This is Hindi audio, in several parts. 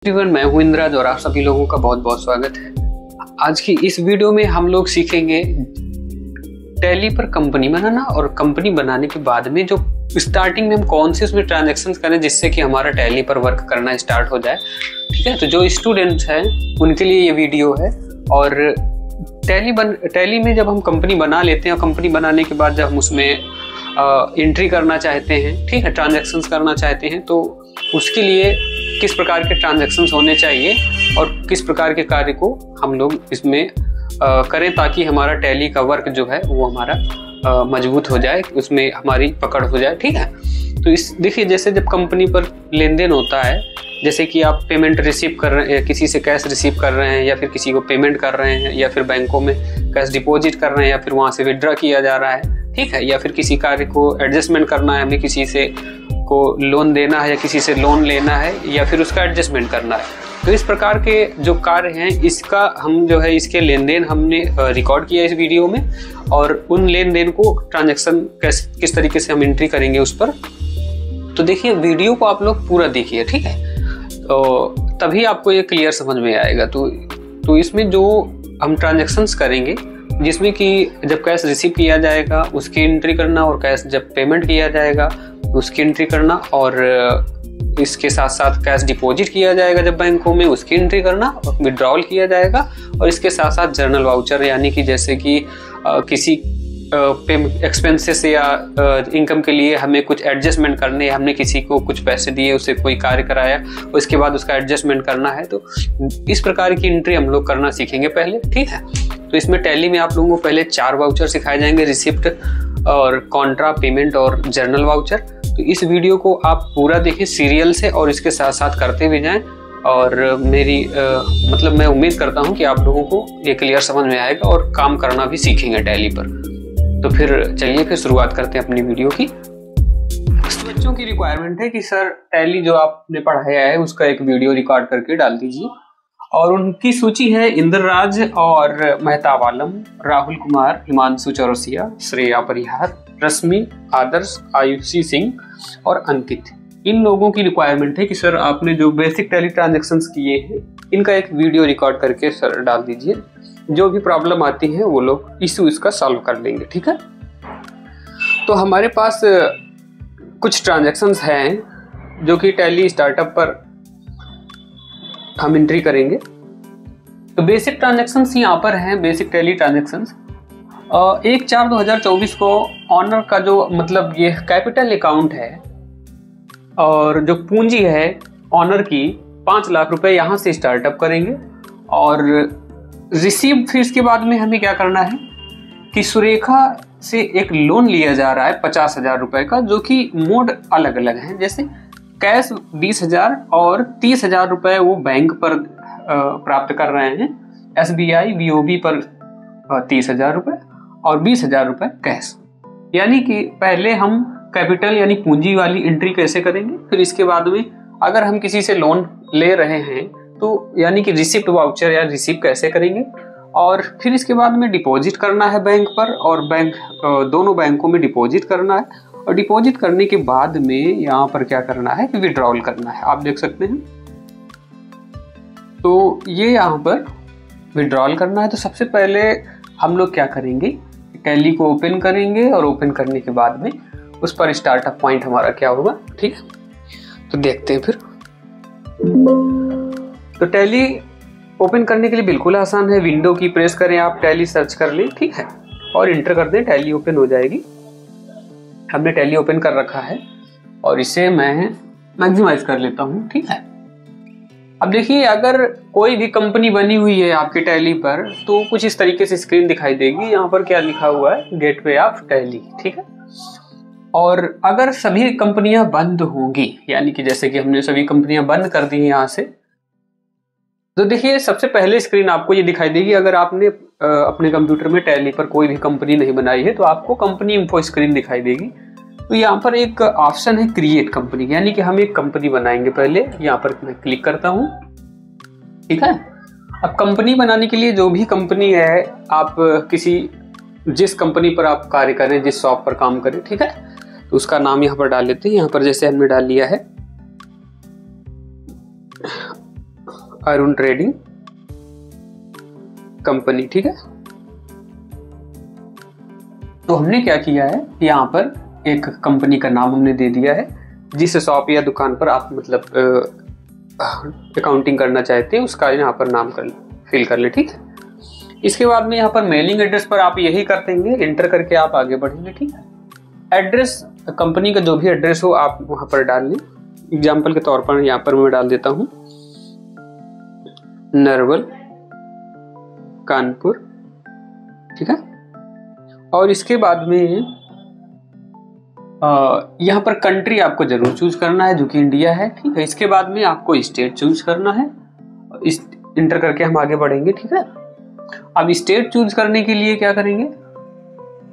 एवरीवन, मैं हूं इंद्राज और आप सभी लोगों का बहुत बहुत स्वागत है। आज की इस वीडियो में हम लोग सीखेंगे टैली पर कंपनी बनाना और कंपनी बनाने के बाद में जो स्टार्टिंग में हम कौन से उसमें ट्रांजैक्शंस करें जिससे कि हमारा टैली पर वर्क करना स्टार्ट हो जाए। ठीक है, तो जो स्टूडेंट्स हैं उनके लिए ये वीडियो है। और टैली में जब हम कंपनी बना लेते हैं और कंपनी बनाने के बाद जब हम उसमें एंट्री करना चाहते हैं, ठीक है, ट्रांजैक्शंस करना चाहते हैं, तो उसके लिए किस प्रकार के ट्रांजैक्शंस होने चाहिए और किस प्रकार के कार्य को हम लोग इसमें करें ताकि हमारा टैली का वर्क जो है वो हमारा मजबूत हो जाए, उसमें हमारी पकड़ हो जाए। ठीक है, तो इस देखिए जैसे जब कंपनी पर लेन देन होता है, जैसे कि आप पेमेंट रिसीव कर रहे हैं, किसी से कैश रिसीव कर रहे हैं या फिर किसी को पेमेंट कर रहे हैं या फिर बैंकों में कैश डिपॉजिट कर रहे हैं या फिर वहाँ से विड्रॉ किया जा रहा है, ठीक है, या फिर किसी कार्य को एडजस्टमेंट करना है, हमें किसी से को लोन देना है या किसी से लोन लेना है या फिर उसका एडजस्टमेंट करना है। तो इस प्रकार के जो कार्य हैं इसका हम जो है इसके लेन देन हमने रिकॉर्ड किया इस वीडियो में, और उन लेन देन को ट्रांजैक्शन किस तरीके से हम एंट्री करेंगे उस पर। तो देखिए वीडियो को आप लोग पूरा देखिए, ठीक है, तो तभी आपको ये क्लियर समझ में आएगा। तो इसमें जो हम ट्रांजैक्शंस करेंगे जिसमें कि जब कैश रिसीव किया जाएगा उसकी एंट्री करना, और कैश जब पेमेंट किया जाएगा उसकी एंट्री करना, और इसके साथ साथ कैश डिपॉजिट किया जाएगा जब बैंकों में उसकी एंट्री करना, और विड्रॉल किया जाएगा, और इसके साथ साथ जर्नल वाउचर यानी कि जैसे कि किसी एक्सपेंसेस या इनकम के लिए हमें कुछ एडजस्टमेंट करने, हमने किसी को कुछ पैसे दिए, उसे कोई कार्य कराया, उसके बाद उसका एडजस्टमेंट करना है, तो इस प्रकार की एंट्री हम लोग करना सीखेंगे पहले। ठीक है, तो इसमें टैली में आप लोगों को पहले 4 वाउचर सिखाए जाएंगे, रिसिप्ट और कॉन्ट्रा, पेमेंट और जर्नल वाउचर। तो इस वीडियो को आप पूरा देखिए सीरियल से और इसके साथ साथ करते भी जाएं, और मेरी मैं उम्मीद करता हूं कि आप लोगों को ये क्लियर समझ में आएगा और काम करना भी सीखेंगे टैली पर। तो फिर चलिए फिर शुरुआत करते हैं अपनी वीडियो की। बच्चों की रिक्वायरमेंट है कि सर टैली जो आपने पढ़ाया है उसका एक वीडियो रिकॉर्ड करके डाल दीजिए, और उनकी सूची है इंद्रराज और मेहताब आलम, राहुल कुमार, हिमांशु चौरसिया, श्रेया परिहार, रश्मि, आदर्श, आयुषी सिंह और अंकित। इन लोगों की रिक्वायरमेंट है कि सर आपने जो बेसिक टैली ट्रांजैक्शंस किए हैं इनका एक वीडियो रिकॉर्ड करके सर डाल दीजिए। जो भी प्रॉब्लम आती है वो लोग इशू इसका सॉल्व कर लेंगे। ठीक है, तो हमारे पास कुछ ट्रांजैक्शंस हैं जो कि टैली स्टार्टअप पर हम एंट्री करेंगे। तो बेसिक ट्रांजैक्शंस यहाँ पर हैं, बेसिक टैली ट्रांजैक्शंस। 1/4/2024 को ऑनर का जो ये कैपिटल अकाउंट है और जो पूंजी है ऑनर की 5 लाख रुपए यहाँ से स्टार्टअप करेंगे, और रिसीव फिर इसके बाद में हमें क्या करना है कि सुरेखा से एक लोन लिया जा रहा है 50,000 रुपए का, जो कि मोड अलग अलग हैं। जैसे कैश 20,000 और 30,000 रुपए वो बैंक पर प्राप्त कर रहे हैं, SBI BOB पर 30,000 रुपए और 20,000 रुपए कैश। यानी कि पहले हम कैपिटल यानी पूंजी वाली एंट्री कैसे करेंगे, फिर इसके बाद में अगर हम किसी से लोन ले रहे हैं तो यानी कि रिसिप्ट वाउचर या रिसीव कैसे करेंगे, और फिर इसके बाद में डिपॉजिट करना है बैंक पर, और दोनों बैंकों में डिपॉजिट करना है, और डिपॉजिट करने के बाद में यहाँ पर क्या करना है कि विड्रॉल करना है। आप देख सकते हैं, तो ये यहाँ पर विड्रॉल करना है। तो सबसे पहले हम लोग क्या करेंगे, टैली को ओपन करेंगे, और ओपन करने के बाद में उस पर स्टार्टअप पॉइंट हमारा क्या होगा। ठीक है, तो देखते हैं फिर। तो टैली ओपन करने के लिए बिल्कुल आसान है, विंडो की प्रेस करें आप, टैली सर्च कर लें, ठीक है, और इंटर कर दें, टैली ओपन हो जाएगी। हमने टैली ओपन कर रखा है और इसे मैं मैक्सिमाइज कर लेता हूँ। ठीक है, अब देखिए अगर कोई भी कंपनी बनी हुई है आपके टैली पर तो कुछ इस तरीके से स्क्रीन दिखाई देगी। यहाँ पर क्या लिखा हुआ है, गेटवे ऑफ टैली। ठीक है, और अगर सभी कंपनियां बंद होंगी, यानी कि जैसे कि हमने सभी कंपनियां बंद कर दी हैं यहाँ से, तो देखिए सबसे पहले स्क्रीन आपको ये दिखाई देगी। अगर आपने अपने कंप्यूटर में टैली पर कोई भी कंपनी नहीं बनाई है तो आपको कंपनी इंफो स्क्रीन दिखाई देगी। तो यहाँ पर एक ऑप्शन है क्रिएट कंपनी, यानी कि हम एक कंपनी बनाएंगे। पहले यहाँ पर मैं क्लिक करता हूँ। ठीक है, अब कंपनी बनाने के लिए जो भी कंपनी है, आप जिस कंपनी पर आप कार्य करें, जिस शॉप पर काम करें, ठीक है, तो उसका नाम यहाँ पर डाल लेते हैं। यहाँ पर जैसे हमने डाल लिया है अरुण ट्रेडिंग कंपनी, ठीक है। तो हमने क्या किया है, यहाँ पर एक कंपनी का नाम हमने दे दिया है, जिस शॉप या दुकान पर आप मतलब अकाउंटिंग करना चाहते हैं उसका यहाँ पर नाम फिल कर ले, ठीक है। इसके बाद में यहाँ पर मेलिंग एड्रेस पर आप यही कर देंगे, इंटर करके आप आगे बढ़ेंगे, ठीक है। एड्रेस कंपनी का जो भी एड्रेस हो आप वहाँ पर डाल लें। एग्जाम्पल के तौर पर यहाँ पर मैं डाल देता हूँ नरवल कानपुर, ठीक है। और इसके बाद में यहाँ पर कंट्री आपको जरूर चूज करना है जो कि इंडिया है, ठीक है। इसके बाद में आपको स्टेट चूज करना है, इंटर करके हम आगे बढ़ेंगे, ठीक है। अब स्टेट चूज करने के लिए क्या करेंगे,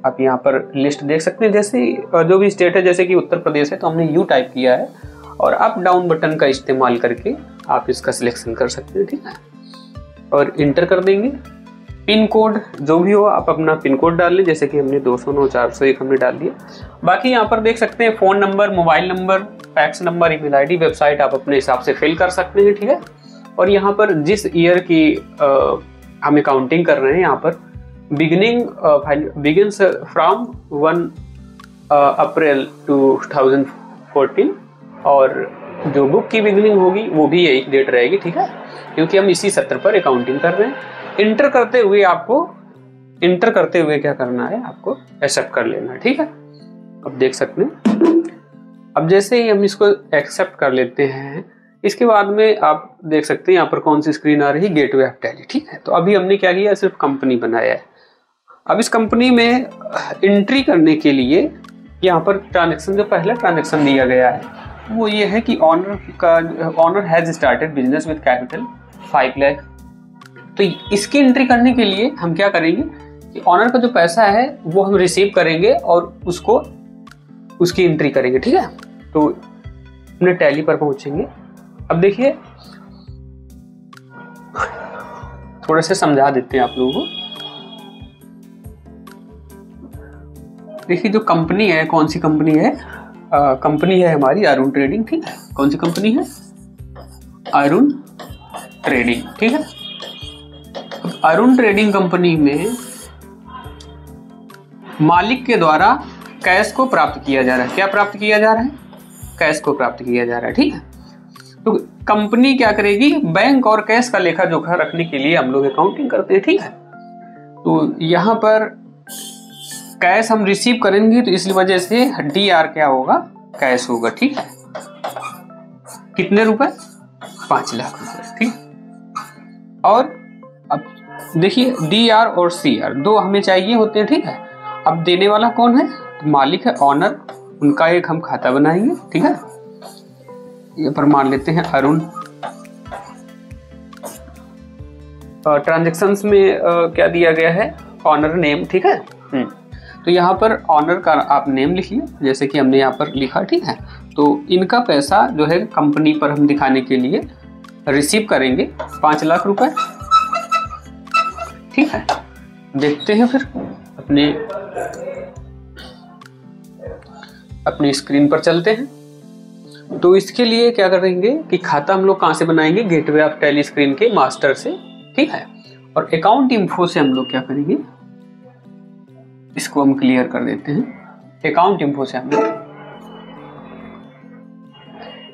आप यहाँ पर लिस्ट देख सकते हैं, जैसे जो भी स्टेट है, जैसे कि उत्तर प्रदेश है तो हमने यू टाइप किया है और अप डाउन बटन का इस्तेमाल करके आप इसका सिलेक्शन कर सकते हैं, ठीक है। और इंटर कर देंगे। पिन कोड जो भी हो आप अपना पिन कोड डाल लें, जैसे कि हमने 209-401 हमने डाल दिया। बाकी यहाँ पर देख सकते हैं phone number, mobile number, fax number, email ID, website आप अपने हिसाब से फिल कर सकते हैं, ठीक है। और यहाँ पर जिस ईयर की हम अकाउंटिंग कर रहे हैं, यहाँ पर बिगिन्स फ्रॉम 1 अप्रैल 2014 और जो बुक की बिगिनिंग होगी वो भी यही डेट रहेगी, ठीक है, क्योंकि हम इसी सत्र पर अकाउंटिंग कर रहे हैं। इंटर करते हुए क्या करना है, आपको एक्सेप्ट कर लेना है, ठीक है। अब देख सकते हैं, अब जैसे ही हम इसको एक्सेप्ट कर लेते हैं, इसके बाद में आप देख सकते हैं यहाँ पर कौन सी स्क्रीन आ रही है, गेटवे ऑफ टैली, ठीक है। तो अभी हमने क्या किया, सिर्फ कंपनी बनाया है। अब इस कंपनी में एंट्री करने के लिए यहाँ पर ट्रांजेक्शन, जो पहला ट्रांजेक्शन दिया गया है वो ये है कि owner has started business with capital 5 lakh. तो इसकी एंट्री करने के लिए हम क्या करेंगे कि ऑनर का जो पैसा है वो हम रिसीव करेंगे और उसकी एंट्री करेंगे, ठीक है। तो अपने टैली पर पहुंचेंगे। अब देखिए, थोड़ा से समझा देते हैं आप लोगों को। देखिए जो कंपनी है, कौन सी कंपनी है, कंपनी है हमारी अरुण ट्रेडिंग, ठीक है। कौन सी कंपनी है, अरुण ट्रेडिंग, ठीक है। अरुण ट्रेडिंग कंपनी में मालिक के द्वारा कैश को प्राप्त किया जा रहा है। क्या प्राप्त किया जा रहा है, कैश को प्राप्त किया जा रहा है, ठीक है। तो कंपनी क्या करेगी, बैंक और कैश का लेखा जोखा रखने के लिए हम लोग अकाउंटिंग करते हैं, ठीक है। तो यहाँ पर कैश हम रिसीव करेंगे तो इस वजह से DR क्या होगा, कैश होगा, ठीक है। कितने रुपए, 5 लाख रुपए, ठीक। और अब देखिए DR और CR दो हमें चाहिए होते हैं, ठीक है। अब देने वाला कौन है, मालिक है, ऑनर, उनका एक हम खाता बनाएंगे, ठीक है। ये पर मान लेते हैं अरुण। ट्रांजैक्शंस में क्या दिया गया है, ऑनर नेम, ठीक है। तो यहाँ पर ऑनर का आप नेम लिखिए, जैसे कि हमने यहाँ पर लिखा, ठीक है। तो इनका पैसा जो है कंपनी पर हम दिखाने के लिए रिसीव करेंगे 5 लाख रुपए, ठीक है। देखते हैं फिर अपनी स्क्रीन पर चलते हैं। तो इसके लिए क्या करेंगे कि खाता हम लोग कहाँ से बनाएंगे, गेटवे ऑफ टैली स्क्रीन के मास्टर से, ठीक है। और अकाउंट इन्फो से हम लोग क्या करेंगे, इसको हम क्लियर कर देते हैं। अकाउंट इन्फो से हम लोग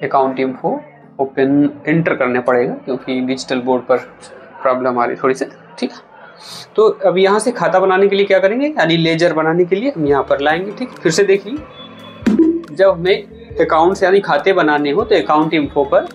अकाउंट इन्फो ओपन एंटर करना पड़ेगा क्योंकि डिजिटल बोर्ड पर प्रॉब्लम आ रही थोड़ी सी, ठीक है। तो अब यहाँ से खाता बनाने के लिए क्या करेंगे, यानी लेजर बनाने के लिए हम यहाँ पर लाएंगे, ठीक। फिर से देखिए, जब हमें अकाउंट्स यानी खाते बनाने हो तो अकाउंट इन्फो पर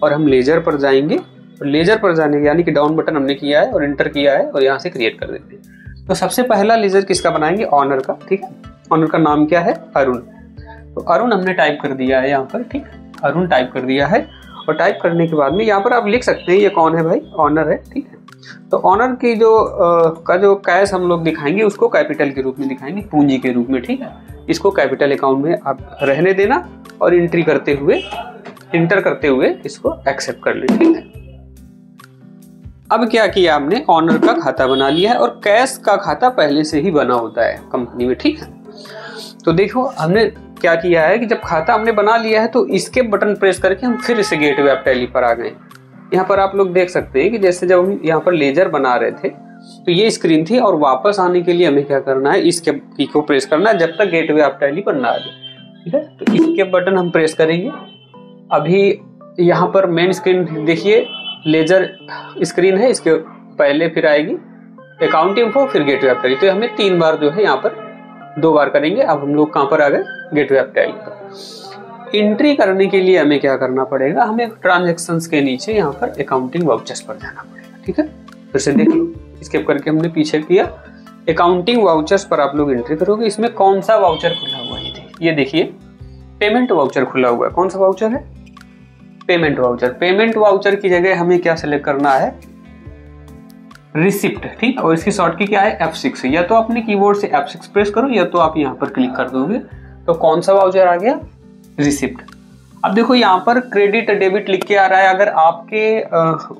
और हम लेजर पर जाएंगे। और लेजर पर जाने के यानी कि डाउन बटन हमने किया है और एंटर किया है और यहाँ से क्रिएट कर देते हैं। तो सबसे पहला लेजर किसका बनाएंगे, ऑनर का, ठीक है। ऑनर का नाम क्या है, अरुण। तो अरुण हमने टाइप कर दिया है यहाँ पर, ठीक। अरुण टाइप कर दिया है और टाइप करने के बाद में यहाँ पर आप लिख सकते हैं ये कौन है भाई, ऑनर है, ठीक है। तो ऑनर की जो कैश हम लोग दिखाएंगे उसको कैपिटल के रूप में दिखाएंगे, पूंजी के रूप में, ठीक है। इसको कैपिटल अकाउंट में आप रहने देना और इंटर करते हुए इसको एक्सेप्ट कर लें, ठीक है। अब क्या किया हमने, ऑनर का खाता बना लिया है और कैश का खाता पहले से ही बना होता है कंपनी में, ठीक है। तो देखो हमने क्या किया है कि जब खाता हमने बना लिया है तो इसके बटन प्रेस करके हम फिर इसे गेटवे ऑफ टैली पर आ गए। यहाँ पर आप लोग देख सकते हैं कि जैसे जब हम यहाँ पर लेजर बना रहे थे तो ये स्क्रीन थी, और वापस आने के लिए हमें क्या करना है, इसके की को प्रेस करना है जब तक गेटवे ऑफ टैली पर ना आ जाए। ठीक है, तो इसके बटन हम प्रेस करेंगे। अभी यहाँ पर मेन स्क्रीन देखिए, लेजर स्क्रीन है, इसके पहले फिर आएगी अकाउंट इन्फो, फिर गेटवे ऑफ टैली। तो हमें 3 बार जो है यहाँ पर 2 बार करेंगे। अब हम लोग कहाँ पर आ गए, गेटवे ऑफ टैली पर। एंट्री करने के लिए हमें क्या करना पड़ेगा, हमें ट्रांजैक्शंस के नीचे यहाँ पर अकाउंटिंग वाउचर्स पर जाना पड़ेगा। ठीक है, फिर से देख लो, स्किप करके हमने पीछे किया। अकाउंटिंग वाउचर्स पर आप लोग एंट्री करोगे। इसमें कौन सा वाउचर खुला हुआ है, ये देखिए पेमेंट वाउचर खुला हुआ है। कौन सा वाउचर है, पेमेंट वाउचर। पेमेंट वाउचर की जगह हमें क्या सिलेक्ट करना है, रिसिप्ट। ठीक, और इसकी शॉर्ट की क्या है, F6। या तो अपने कीबोर्ड से F6 प्रेस करो, या तो आप यहाँ पर क्लिक कर दोगे। तो कौन सा वाउचर आ गया, रिसिप्ट। अब देखो यहाँ पर क्रेडिट डेबिट लिख के आ रहा है। अगर आपके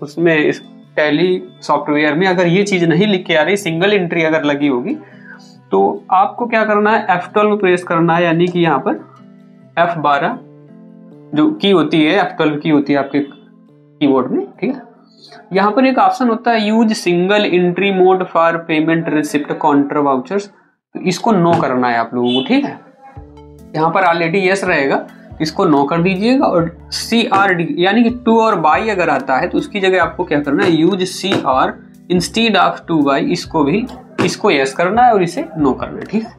उसमें इस टैली सॉफ्टवेयर में अगर ये चीज नहीं लिख के आ रही, सिंगल एंट्री अगर लगी होगी, तो आपको क्या करना है, F12 प्रेस करना है। यानी कि यहाँ पर F12 जो की होती है, F12 की होती है आपके कीबोर्ड में। ठीक है, यहाँ पर एक ऑप्शन होता है use single entry mode for payment receipt counter vouchers. तो इसको नो करना है आप लोगों को। ठीक है, यहाँ पर ऑलरेडी यस रहेगा, इसको नो कर दीजिएगा। और CRD यानी कि टू और बाई अगर आता है तो उसकी जगह आपको क्या करना है, use CR instead of two by, इसको यस करना है और इसे नो करना है। ठीक है,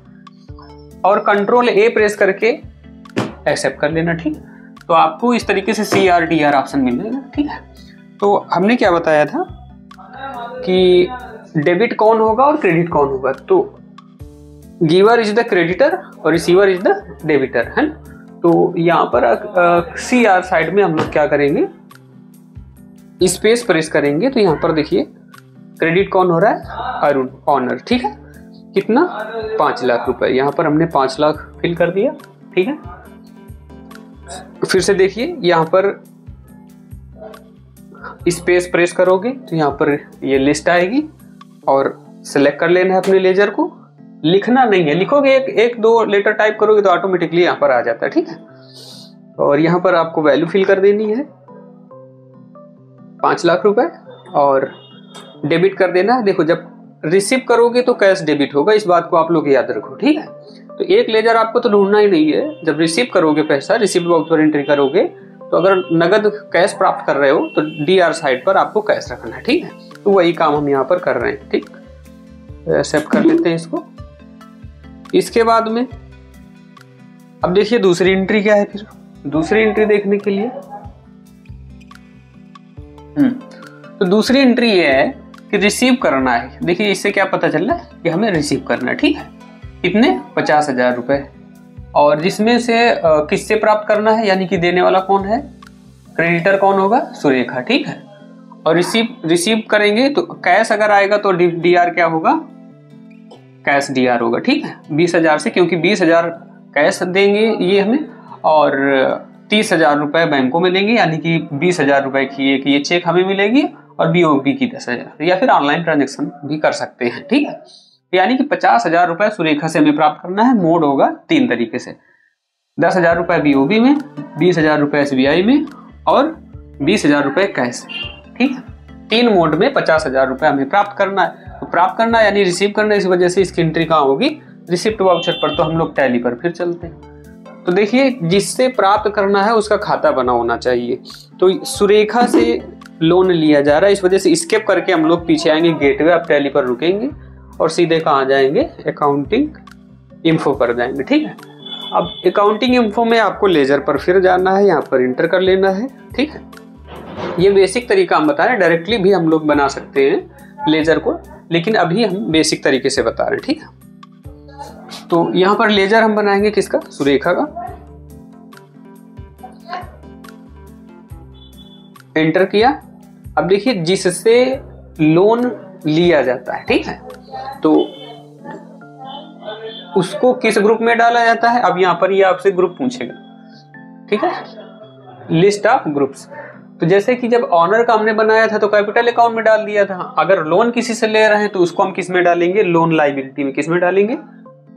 और कंट्रोल A प्रेस करके एक्सेप्ट कर लेना। ठीक, तो आपको इस तरीके से CRDR ऑप्शन मिल जाएगा। ठीक है, तो हमने क्या बताया था कि डेबिट कौन होगा और क्रेडिट कौन होगा। तो गिवर इज द क्रेडिटर और रिसीवर इज द डेबिटर, है ना। तो यहाँ पर CR साइड में हम लोग क्या करेंगे, स्पेस प्रेस करेंगे। तो यहाँ पर देखिए क्रेडिट कौन हो रहा है, अरुण ऑनर। ठीक है, कितना, 5 लाख रुपए। यहाँ पर हमने 5 लाख फिल कर दिया। ठीक है, फिर से देखिए यहाँ पर स्पेस प्रेस करोगे तो यहाँ पर ये लिस्ट आएगी, और सिलेक्ट कर लेना है अपने लेजर को। लिखना नहीं है, लिखोगे एक दो लेटर टाइप करोगे तो ऑटोमेटिकली यहाँ पर आ जाता है। ठीक है, और यहाँ पर आपको वैल्यू फिल कर देनी है 5 लाख रुपए, और डेबिट कर देना है। देखो जब रिसीव करोगे तो कैश डेबिट होगा, इस बात को आप लोग याद रखो। ठीक है, तो एक लेजर आपको तो ढूंढना ही नहीं है। जब रिसीव करोगे पैसा, रिसीव्ड वाउचर एंट्री करोगे, तो अगर नगद कैश प्राप्त कर रहे हो तो DR साइड पर आपको कैश रखना है। ठीक है, तो वही काम हम यहाँ पर कर रहे हैं। ठीक, एक्सेप्ट कर लेते हैं इसको। इसके बाद में अब देखिए दूसरी एंट्री क्या है। फिर दूसरी एंट्री देखने के लिए तो दूसरी एंट्री ये है कि रिसीव करना है। देखिए इससे क्या पता चल रहा है कि हमें रिसीव करना है। ठीक है, कितने, 50,000 रुपए। और जिसमें से किससे प्राप्त करना है, यानी कि देने वाला कौन है, क्रेडिटर कौन होगा, सुरेखा। ठीक है, और रिसीव करेंगे तो कैश अगर आएगा तो DR क्या होगा, कैश DR होगा। ठीक है, 20,000 से, क्योंकि 20,000 कैश देंगे ये हमें, और 30,000 रुपए बैंकों में लेंगे, यानी कि 20,000 रुपए की ये चेक हमें मिलेगी, और BOP की 10,000, या फिर ऑनलाइन ट्रांजेक्शन भी कर सकते हैं। ठीक है, यानी कि 50,000 रुपए सुरेखा से हमें प्राप्त करना है। मोड होगा 3 तरीके से, 10,000 रुपए BOP में, 20,000 रुपए SBI में, और 20,000 रुपए कैश। ठीक है, 3 मोड में 50,000 रुपए हमें प्राप्त करना है। तो प्राप्त करना यानी रिसीव करना, इस वजह से इसकी एंट्री कहाँ होगी, रिसिप्ट वाउचर पर। तो हम लोग टैली पर फिर चलते हैं। तो देखिए जिससे प्राप्त करना है उसका खाता बना होना चाहिए। तो सुरेखा से लोन लिया जा रहा है, इस वजह से स्किप करके हम लोग पीछे आएंगे, गेटवे ऑफ टैली पर रुकेंगे और सीधे कहाँ जाएंगे, अकाउंटिंग इन्फो पर जाएंगे। ठीक है, अब अकाउंटिंग इन्फो में आपको लेजर पर फिर जाना है, यहाँ पर इंटर कर लेना है। ठीक है, ये बेसिक तरीका हम बता रहे हैं, डायरेक्टली भी हम लोग बना सकते हैं लेजर को, लेकिन अभी हम बेसिक तरीके से बता रहे हैं। ठीक है, तो यहाँ पर लेजर हम बनाएंगे किसका, सुरेखा का। एंटर किया। अब देखिए जिससे लोन लिया जाता है, ठीक है, तो उसको किस ग्रुप में डाला जाता है। अब यहाँ पर ये आपसे ग्रुप पूछेगा। ठीक है, लिस्ट ऑफ ग्रुप्स। तो जैसे कि जब ऑनर का हमने बनाया था तो कैपिटल अकाउंट में डाल दिया था। अगर लोन किसी से ले रहे हैं तो उसको हम किस में डालेंगे, लोन लायबिलिटी में। किस में डालेंगे,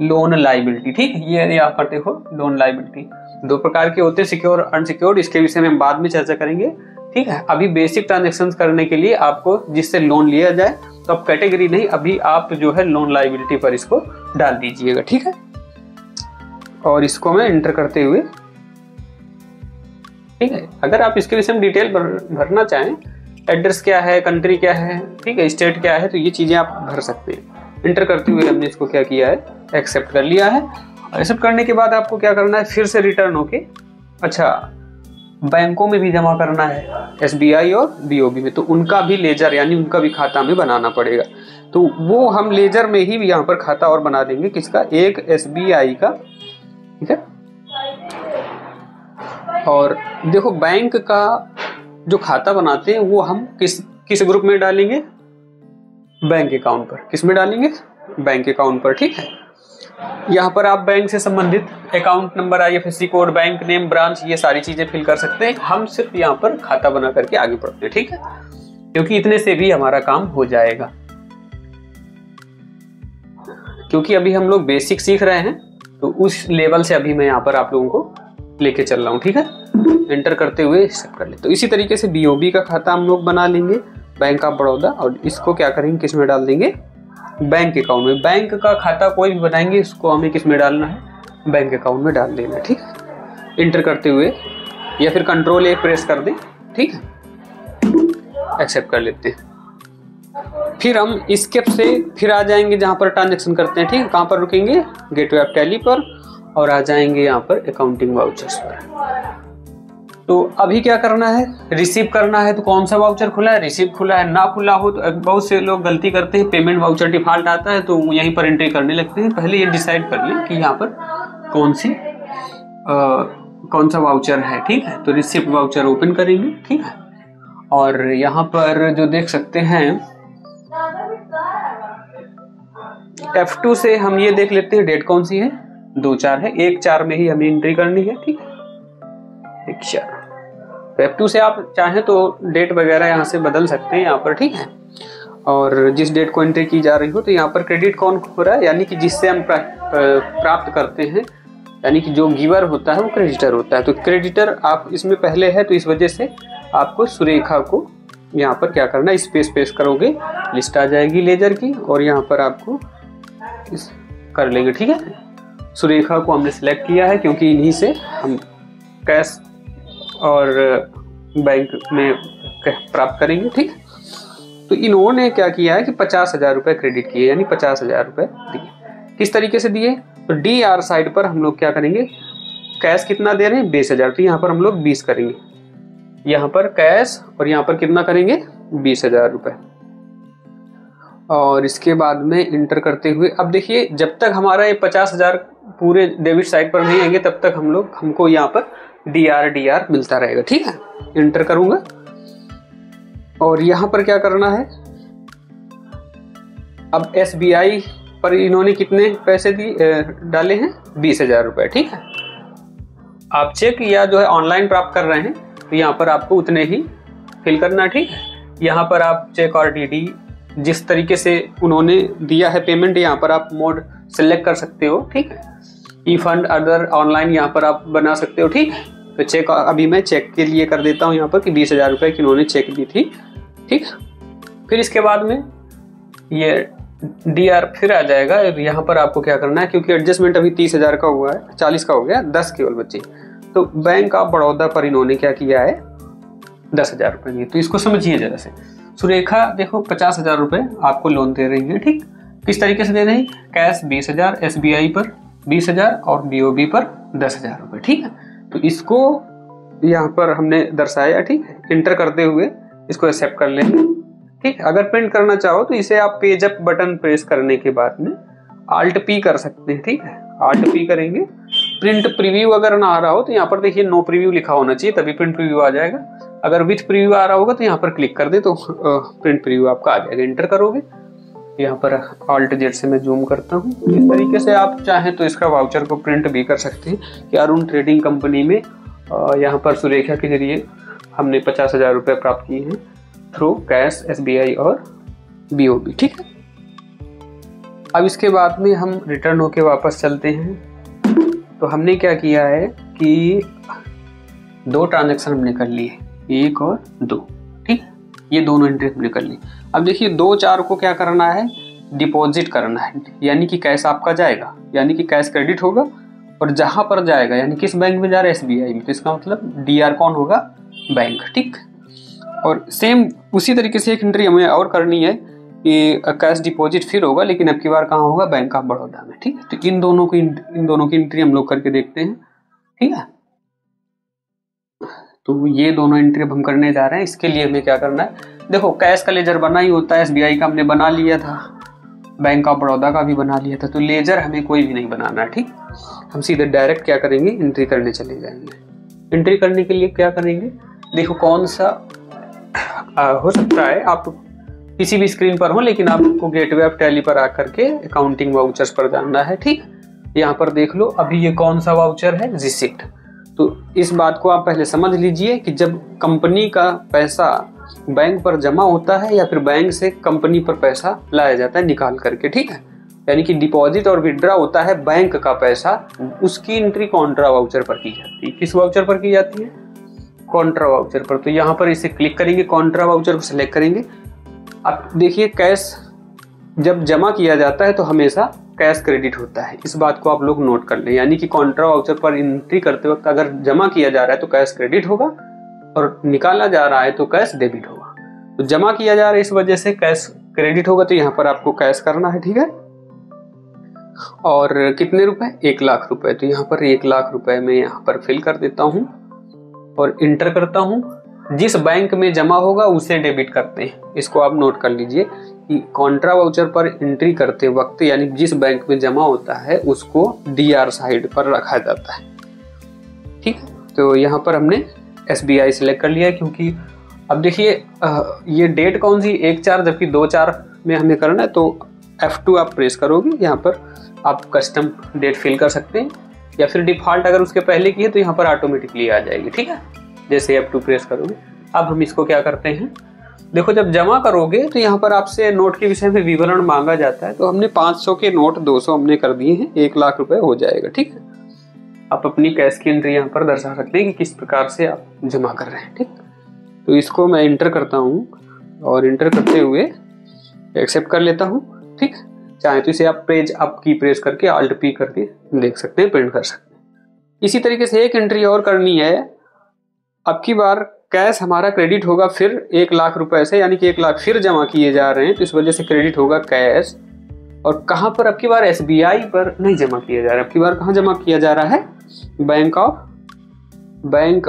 लोन लायबिलिटी। ठीक, ये यहाँ पर देखो लोन लायबिलिटी 2 प्रकार के होते हैं, सिक्योर अनसिक्योर्ड। इसके विषय में हम बाद में चर्चा करेंगे। ठीक है। अभी बेसिक ट्रांजेक्शन करने के लिए आपको जिससे लोन लिया जाए तो अब कैटेगरी नहीं, अभी आप जो है लोन लायबिलिटी पर इसको डाल दीजिएगा, ठीक है। और इसको मैं एंटर करते हुए, ठीक है, अगर आप इसके विषय में डिटेल भरना चाहें, एड्रेस क्या है, कंट्री क्या है, ठीक है, स्टेट क्या है, तो ये चीजें आप भर सकते हैं। एंटर करते हुए हमने इसको क्या किया है, एक्सेप्ट कर लिया है। एक्सेप्ट करने के बाद आपको क्या करना है, फिर से रिटर्न होके, अच्छा बैंकों में भी जमा करना है, SBI और BOB में, तो उनका भी लेजर यानी उनका भी खाता हमें बनाना पड़ेगा। तो वो हम लेजर में ही यहाँ पर खाता और बना देंगे, किसका, एक SBI का, ठीक है। और देखो बैंक का जो खाता बनाते हैं वो हम किस ग्रुप में डालेंगे, बैंक अकाउंट पर। किस में डालेंगे, बैंक अकाउंट पर, ठीक है। यहाँ पर आप बैंक से संबंधित account number, IFSC code, bank name, branch, ये सारी चीजें फिल कर सकते हैं। हम सिर्फ यहाँ पर खाता बना करके आगे बढ़ते हैं, ठीक है, क्योंकि इतने से भी हमारा काम हो जाएगा। क्योंकि अभी हम लोग बेसिक सीख रहे हैं, तो उस लेवल से अभी मैं यहाँ पर आप लोगों को लेके चल रहा हूँ, ठीक है। एंटर करते हुए एक्सेप्ट कर ले। तो इसी तरीके से BOB का खाता हम लोग बना लेंगे, बैंक ऑफ बड़ौदा, और इसको क्या करेंगे, किस में डाल देंगे, बैंक अकाउंट में। बैंक का खाता कोई भी बनाएंगे, इसको हमें किस में डालना है, बैंक अकाउंट में डाल देना है, ठीक है। एंटर करते हुए या फिर Ctrl+A प्रेस कर दें, ठीक है, एक्सेप्ट कर लेते हैं। फिर हम स्केप से फिर आ जाएंगे जहां पर ट्रांजेक्शन करते हैं, ठीक है। कहां पर रुकेंगे, गेटवे ऑफ टैली पर, और आ जाएंगे यहाँ पर अकाउंटिंग वाउचर्स पर। तो अभी क्या करना है, रिसीव करना है, तो कौन सा वाउचर खुला है, रिसीव खुला है। ना खुला हो तो बहुत से लोग गलती करते हैं, पेमेंट वाउचर डिफॉल्ट आता है तो यहीं पर एंट्री करने लगते हैं। पहले ये डिसाइड कर लें कि यहाँ पर कौन सा वाउचर है, ठीक है। तो रिसीव वाउचर ओपन करेंगे, ठीक है। और यहाँ पर जो देख सकते हैं F2 से हम ये देख लेते हैं डेट कौन सी है, 2/4 है, 1/4 में ही हमें एंट्री करनी है, ठीक है, 1/4। F2 से आप चाहें तो डेट वगैरह यहाँ से बदल सकते हैं यहाँ पर, ठीक है। और जिस डेट को एंट्री की जा रही हो, तो यहाँ पर क्रेडिट कौन हो रहा है, यानी कि जिससे हम प्राप्त करते हैं, यानी कि जो गिवर होता है वो क्रेडिटर होता है। तो क्रेडिटर आप इसमें पहले है, तो इस वजह से आपको सुरेखा को यहाँ पर क्या करना है, स्पेस करोगे, लिस्ट आ जाएगी लेजर की, और यहाँ पर आपको कर लेंगे, ठीक है। सुरेखा को हमने सिलेक्ट किया है क्योंकि इन्हीं से हम कैश और बैंक में प्राप्त करेंगे, ठीक। तो इन्होंने क्या किया है कि 50,000 रुपये क्रेडिट किए, यानी 50,000 रुपये दिए। किस तरीके से दिए, तो DR साइड पर हम लोग क्या करेंगे, कैश कितना दे रहे हैं, 20,000, तो यहाँ पर हम लोग 20 करेंगे, यहाँ पर कैश, और यहाँ पर कितना करेंगे, 20,000 रुपये। और इसके बाद में इंटर करते हुए, अब देखिए जब तक हमारा ये 50,000 पूरे डेबिट साइड पर नहीं आएंगे तब तक हमको यहाँ पर DR मिलता रहेगा, ठीक है। इंटर करूंगा, और यहाँ पर क्या करना है, अब SBI पर इन्होंने कितने पैसे डाले हैं, 20,000 रुपये, ठीक है। आप चेक या जो है ऑनलाइन प्राप्त कर रहे हैं, तो यहाँ पर आपको उतने ही फिल करना, ठीक है। यहाँ पर आप चेक और DD जिस तरीके से उन्होंने दिया है पेमेंट, यहाँ पर आप मोड सेलेक्ट कर सकते हो, ठीक है। ई फंड, अदर, ऑनलाइन यहाँ पर आप बना सकते हो, ठीक है। तो चेक अभी मैं चेक के लिए कर देता हूँ यहाँ पर कि 20,000 रुपये की उन्होंने चेक दी थी, ठीक। फिर इसके बाद में ये DR फिर आ जाएगा। यहाँ पर आपको क्या करना है, क्योंकि एडजस्टमेंट अभी 30,000 का हुआ है, 40 का हो गया, 10 केवल बचे। तो बैंक ऑफ बड़ौदा पर इन्होंने क्या किया है, 10,000 रुपये दिए। तो इसको समझिए जरा से। सुरेखा देखो 50,000 रुपये आपको लोन दे रही है, ठीक। किस तरीके से दे रही, कैश 20,000, SBI पर 20,000 और BOB पर 10,000 रुपये, ठीक है। तो इसको यहाँ पर हमने दर्शाया, ठीक है। इंटर करते हुए इसको एक्सेप्ट कर लेंगे, ठीक। अगर प्रिंट करना चाहो तो इसे आप पेज अप बटन प्रेस करने के बाद में Alt P कर सकते हैं, ठीक है। Alt P करेंगे। प्रिंट प्रीव्यू अगर ना आ रहा हो तो यहाँ पर देखिए नो प्रीव्यू लिखा होना चाहिए, तभी प्रिंट प्रीव्यू आ जाएगा। अगर विथ प्रीव्यू आ रहा होगा तो यहाँ पर क्लिक कर दे तो प्रिंट प्रीव्यू आपका आ जाएगा। इंटर करोगे, यहाँ पर Alt Z से मैं जूम करता हूँ। इस तरीके से आप चाहें तो इसका वाउचर को प्रिंट भी कर सकते हैं कि अरुण ट्रेडिंग कंपनी में यहाँ पर सुरेखा के जरिए हमने 50,000 रुपये प्राप्त किए हैं थ्रू कैश, SBI और BOB, ठीक है। अब इसके बाद में हम रिटर्न होके वापस चलते हैं। तो हमने क्या किया है कि 2 ट्रांजैक्शन हमने कर लिए, 1 और 2, ठीक। ये दोनों एंट्री हमने कर ली। अब देखिए 2, 4 को क्या करना है, डिपॉजिट करना है, यानी कि कैश आपका जाएगा, यानी कि कैश क्रेडिट होगा और जहां पर जाएगा यानी किस बैंक में जा रहा है, SBI में, तो इसका मतलब DR कौन होगा, बैंक, ठीक। और सेम उसी तरीके से एक एंट्री हमें और करनी है कि कैश डिपॉजिट फिर होगा, लेकिन अब की बार कहाँ होगा, बैंक ऑफ बड़ौदा में, ठीक है। तो इन दोनों की एंट्री हम लोग करके देखते हैं, ठीक है। तो ये दोनों एंट्री अब हम करने जा रहे हैं। इसके लिए हमें क्या करना है, देखो कैश का लेजर बना ही होता है, SBI का हमने बना लिया था, बैंक ऑफ बड़ौदा का भी बना लिया था, तो लेजर हमें कोई भी नहीं बनाना है, ठीक। हम सीधे डायरेक्ट क्या करेंगे, एंट्री करने चले जाएंगे। एंट्री करने के लिए क्या करेंगे, देखो कौन सा हो सकता है आप किसी भी स्क्रीन पर हो, लेकिन आपको गेटवे ऑफ टैली पर आकर के अकाउंटिंग वाउचर्स पर जाना है, ठीक। यहाँ पर देख लो अभी ये कौन सा वाउचर है, रिसिप्ट। तो इस बात को आप पहले समझ लीजिए कि जब कंपनी का पैसा बैंक पर जमा होता है या फिर बैंक से कंपनी पर पैसा लाया जाता है निकाल करके, ठीक है, यानी कि डिपॉजिट और विड्रॉ होता है बैंक का पैसा, उसकी एंट्री कॉन्ट्रा वाउचर पर की जाती है। किस वाउचर पर की जाती है, कॉन्ट्रा वाउचर पर। तो यहाँ पर इसे क्लिक करेंगे, कॉन्ट्रा वाउचर को सिलेक्ट करेंगे। अब देखिए कैश जब जमा किया जाता है तो हमेशा कैश क्रेडिट होता है, इस बात को आप लोग नोट कर लें, यानी कि कॉन्ट्रा वाउचर पर एंट्री करते वक्त अगर जमा किया जा रहा है तो कैश क्रेडिट होगा और निकाला जा रहा है तो कैश डेबिट होगा। तो जमा किया जा रहा है इस वजह से कैश क्रेडिट होगा, तो यहाँ पर आपको कैश करना है, ठीक है। और कितने रुपए, 1 लाख रुपए। तो यहाँ पर 1 लाख रुपए में यहाँ पर फिल कर देता हूँ और इंटर करता हूँ। जिस बैंक में जमा होगा उसे डेबिट करते हैं, इसको आप नोट कर लीजिए कि कॉन्ट्रा वाउचर पर एंट्री करते वक्त यानी जिस बैंक में जमा होता है उसको DR साइड पर रखा जाता है, ठीक। तो यहाँ पर हमने SBI सिलेक्ट कर लिया है, क्योंकि अब देखिए ये डेट कौन सी, 1/4, जबकि 2/4 में हमें करना है, तो F2 आप प्रेस करोगे, यहाँ पर आप कस्टम डेट फिल कर सकते हैं या फिर डिफॉल्ट अगर उसके पहले की है तो यहाँ पर ऑटोमेटिकली आ जाएगी, ठीक है, जैसे F2 प्रेस करोगे। अब हम इसको क्या करते हैं, देखो जब जमा करोगे तो यहाँ पर आपसे नोट के विषय में विवरण मांगा जाता है, तो हमने 500 के नोट 200 हमने कर दिए हैं, 1 लाख रुपए हो जाएगा, ठीक है। आप अपनी कैश की एंट्री यहाँ पर दर्शा सकते हैं कि किस प्रकार से आप जमा कर रहे हैं, ठीक। तो इसको मैं इंटर करता हूँ और इंटर करते हुए एक्सेप्ट कर लेता हूँ, ठीक। चाहे तो इसे आप की प्रेस करके Alt P करके देख सकते हैं, प्रिंट कर सकते हैं। इसी तरीके से एक एंट्री और करनी है। अब की बार कैश हमारा क्रेडिट होगा फिर 1 लाख रुपए से, यानी कि 1 लाख फिर जमा किए जा रहे हैं, तो इस वजह से क्रेडिट होगा कैश। और कहां पर, अब की बार SBI पर नहीं जमा किया जा रहा है, अब की बार कहां जमा किया जा रहा है, बैंक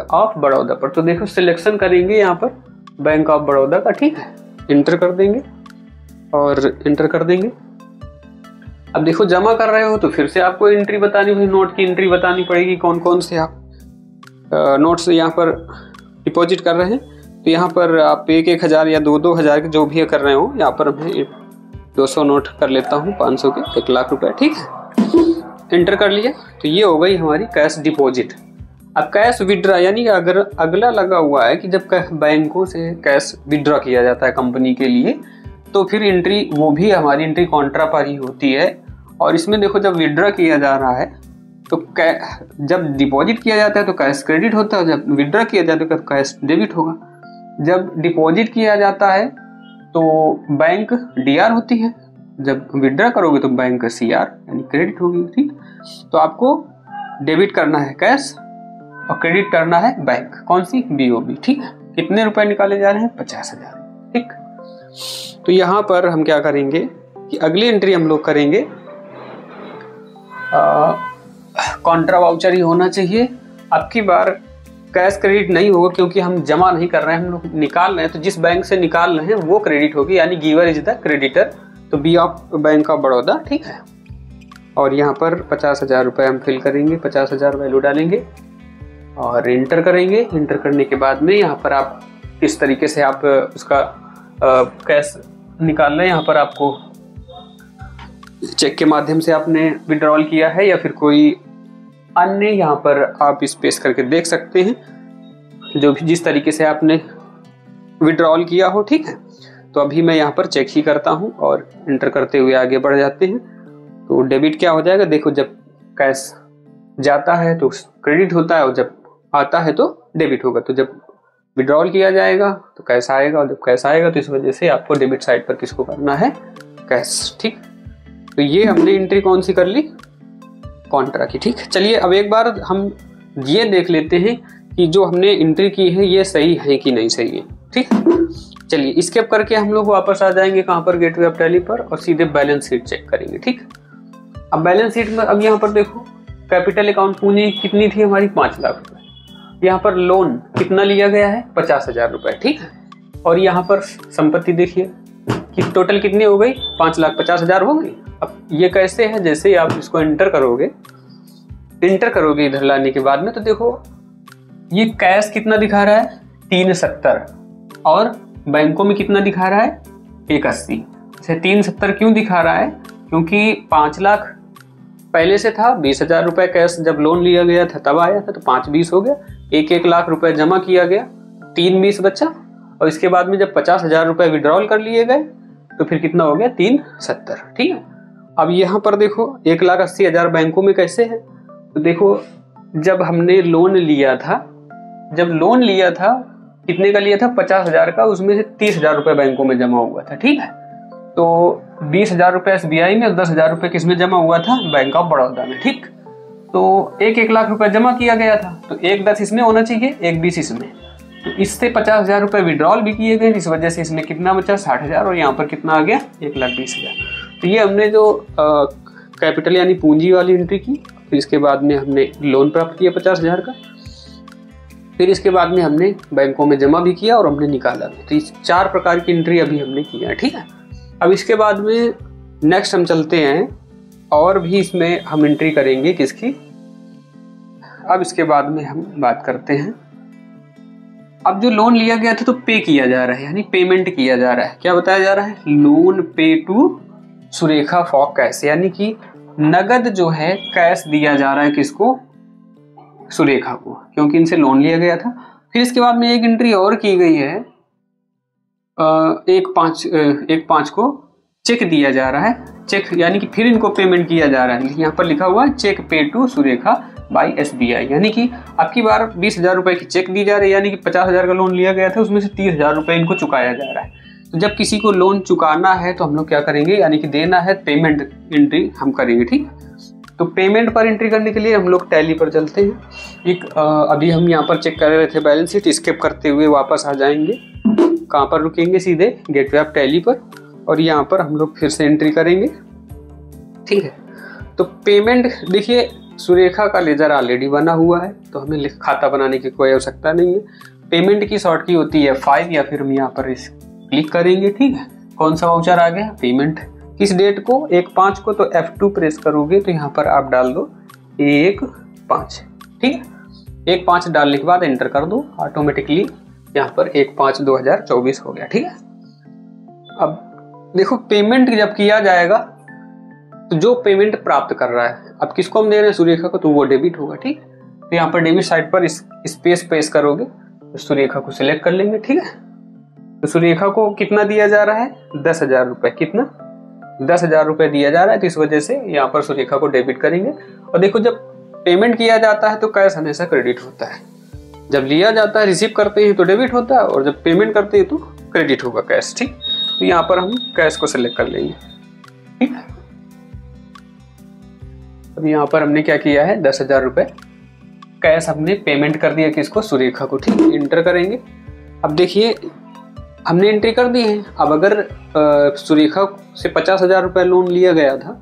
ऑफ बड़ौदा पर। तो देखो सिलेक्शन करेंगे यहाँ पर बैंक ऑफ बड़ौदा का, ठीक है, इंटर कर देंगे और इंटर कर देंगे। अब देखो जमा कर रहे हो तो फिर से आपको एंट्री बतानी होगी, नोट की एंट्री बतानी पड़ेगी, कौन कौन से आप नोट्स यहाँ पर डिपॉजिट कर रहे हैं। तो यहाँ पर आप 1-1 हज़ार या 2-2 हज़ार के जो भी कर रहे हो, यहाँ पर मैं 200 नोट कर लेता हूँ, 500 के 1 लाख रुपए, ठीक है, इंटर कर लिया। तो ये हो गई हमारी कैश डिपॉजिट। अब कैश विड्रॉ, यानी कि अगर अगला लगा हुआ है कि जब बैंकों से कैश विड्रॉ किया जाता है कंपनी के लिए, तो फिर एंट्री वो भी हमारी एंट्री कॉन्ट्रा पर ही होती है। और इसमें देखो जब विड्रॉ किया जा रहा है तो जब डिपॉजिट किया जाता है तो कैश क्रेडिट होता है, जब विड्रॉ किया जाता है तो कैश डेबिट होगा। जब डिपॉजिट किया जाता है तो बैंक DR होती है, जब विड्रॉ करोगे तो बैंक CR यानी क्रेडिट होगी, ठीक। तो आपको डेबिट करना है कैश और क्रेडिट करना है बैंक, कौन सी, BOB, ठीक है। कितने रुपए निकाले जा रहे हैं, 50,000, ठीक। तो यहाँ पर हम क्या करेंगे कि अगली एंट्री हम लोग करेंगे, कॉन्ट्रा वाउचर ही होना चाहिए। अब की बार कैश क्रेडिट नहीं होगा क्योंकि हम जमा नहीं कर रहे हैं, हम लोग निकाल रहे हैं, तो जिस बैंक से निकाल रहे हैं वो क्रेडिट होगी, यानी गिवर इज द क्रेडिटर, तो B of bank of Baroda, ठीक है। और यहाँ पर 50,000 रुपये हम फिल करेंगे, 50,000 वैल्यू डालेंगे और इंटर करेंगे। इंटर करने के बाद में यहाँ पर आप किस तरीके से आप उसका कैश निकाल रहे हैं, यहाँ पर आपको चेक के माध्यम से आपने विड्रॉल किया है या फिर कोई अन्य, यहाँ पर आप स्पेस करके देख सकते हैं जो भी जिस तरीके से आपने विड्रॉल किया हो, ठीक है। तो अभी मैं यहाँ पर चेक ही करता हूँ और इंटर करते हुए आगे बढ़ जाते हैं। तो डेबिट क्या हो जाएगा, देखो जब कैश जाता है तो क्रेडिट होता है और जब आता है तो डेबिट होगा। तो जब विड्रॉल किया जाएगा तो कैश आएगा, और जब कैश आएगा तो इस वजह से आपको डेबिट साइड पर किसको करना है, कैश। ठीक, तो ये हमने एंट्री कौन सी कर ली, कॉन्ट्रा की। ठीक, चलिए अब एक बार हम ये देख लेते हैं कि जो हमने एंट्री की है ये सही है कि नहीं सही है। ठीक, चलिए स्किप करके हम लोग वापस आ जाएंगे कहाँ पर, गेटवे ऑफ टैली पर, और सीधे बैलेंस शीट चेक करेंगे। ठीक, अब बैलेंस शीट में अब यहाँ पर देखो कैपिटल अकाउंट पूंजी कितनी थी हमारी, 5 लाख रुपए। यहाँ पर लोन कितना लिया गया है, 50,000 रुपए। ठीक है, और यहाँ पर संपत्ति देखिए कि टोटल कितनी हो गई, 5,50,000 हो गई। अब ये कैसे है, जैसे आप इसको एंटर करोगे इधर लाने के बाद में, तो देखो ये कैश कितना दिखा रहा है, 370, और बैंकों में कितना दिखा रहा है, 180। 370 क्यों दिखा रहा है, क्योंकि 5 लाख पहले से था, 20,000 रुपए कैश जब लोन लिया गया था तब आया था, तो 5-20 हो गया, 1-1 लाख रुपए जमा किया गया, 3-20 बचा, और इसके बाद में जब 50,000 रुपए विड्रॉल कर लिए गए तो फिर कितना हो गया, 370। ठीक है, अब यहाँ पर देखो 1,80,000 बैंकों में कैसे है, तो देखो जब हमने लोन लिया था, कितने का लिया था, 50,000 का, उसमें से 30,000 रुपए बैंकों में जमा हुआ था। ठीक है, तो 20,000 रुपए SBI में और 10,000 रुपए किसमें जमा हुआ था, बैंक ऑफ बड़ौदा में। ठीक, तो 1-1 लाख रुपए जमा किया गया था, तो 1-10 इसमें होना चाहिए, 1-20 इसमें, तो इससे 50,000 रुपए विड्रॉल भी किए गए, इस वजह से इसमें कितना बचा, 60,000, और यहाँ पर कितना आ गया, 1,20,000। तो ये हमने जो कैपिटल यानी पूंजी वाली एंट्री की, फिर इसके बाद में हमने लोन प्राप्त किया 50,000 का, फिर इसके बाद में हमने बैंकों में जमा भी किया और हमने निकाला भी। तो इस 4 प्रकार की एंट्री अभी हमने किया। ठीक है, अब इसके बाद में नेक्स्ट हम चलते हैं, और भी इसमें हम एंट्री करेंगे किसकी, अब इसके बाद में हम बात करते हैं, अब जो लोन लिया गया था तो पे किया जा रहा है, यानी पेमेंट किया जा रहा है। क्या बताया जा रहा है, लोन पे टू सुरेखा फॉर कैश, यानी कि नगद जो है कैश दिया जा रहा है किसको, सुरेखा को, क्योंकि इनसे लोन लिया गया था। फिर इसके बाद में एक एंट्री और की गई है, 1/5 को चेक दिया जा रहा है, चेक यानी कि फिर इनको पेमेंट किया जा रहा है। यहाँ पर लिखा हुआ है चेक पे टू सुरेखा बाय SBI, यानी कि अब की बार 20,000 रुपए की चेक दी जा रही है, यानी कि 50,000 का लोन लिया गया था, उसमें से 30,000 रुपए इनको चुकाया जा रहा है। तो जब किसी को लोन चुकाना है तो हम लोग क्या करेंगे, यानी कि देना है, पेमेंट एंट्री हम करेंगे। ठीक, तो पेमेंट पर एंट्री करने के लिए हम लोग टैली पर चलते हैं। अभी हम यहाँ पर चेक कर रहे थे बैलेंस शीट, स्किप करते हुए वापस आ जाएंगे, कहाँ पर रुकेंगे, सीधे गेटवे ऑफ टैली पर, और यहाँ पर हम लोग फिर से एंट्री करेंगे। ठीक है, तो पेमेंट देखिए सुरेखा का लेजर ऑलरेडी बना हुआ है, तो हमें खाता बनाने की कोई आवश्यकता नहीं है। पेमेंट की शॉर्ट की होती है 5, या फिर हम यहाँ पर इस क्लिक करेंगे। ठीक है, कौन सा वाउचर आ गया, पेमेंट किस डेट को, 1/5 को, तो F2 प्रेस करोगे तो यहाँ पर आप डाल दो 1/5। ठीक है, 1/5 डालने के बाद एंटर कर दो, ऑटोमेटिकली यहाँ पर 1/5/2024 हो गया। ठीक है, अब देखो पेमेंट जब किया जाएगा तो जो पेमेंट प्राप्त कर रहा है, अब किसको हम दे रहे हैं, सुरेखा को, तो वो डेबिट होगा। ठीक, तो यहाँ पर डेबिट साइड पर स्पेस प्रेस करोगे तो सुरेखा को सिलेक्ट कर लेंगे। ठीक है, तो सुरेखा को कितना दिया जा रहा है, 10,000 रुपए, कितना, 10,000 रुपए दिया जा रहा है, तो इस वजह से यहाँ पर सुरेखा को डेबिट करेंगे। और देखो जब पेमेंट किया जाता है तो कैश हमेशा क्रेडिट होता है, जब लिया जाता है, रिसीव करते हैं तो डेबिट होता है, और जब पेमेंट करते हैं तो क्रेडिट होगा कैश। ठीक, तो यहाँ पर हम कैश को सिलेक्ट कर लेंगे। ठीक, अब यहाँ पर हमने क्या किया है, 10,000 रुपए कैश हमने पेमेंट कर दिया किसको, सुरेखा को। ठीक, इंटर करेंगे। अब देखिए हमने एंट्री कर दी है। अब अगर सुरेखा से 50,000 रुपए लोन लिया गया था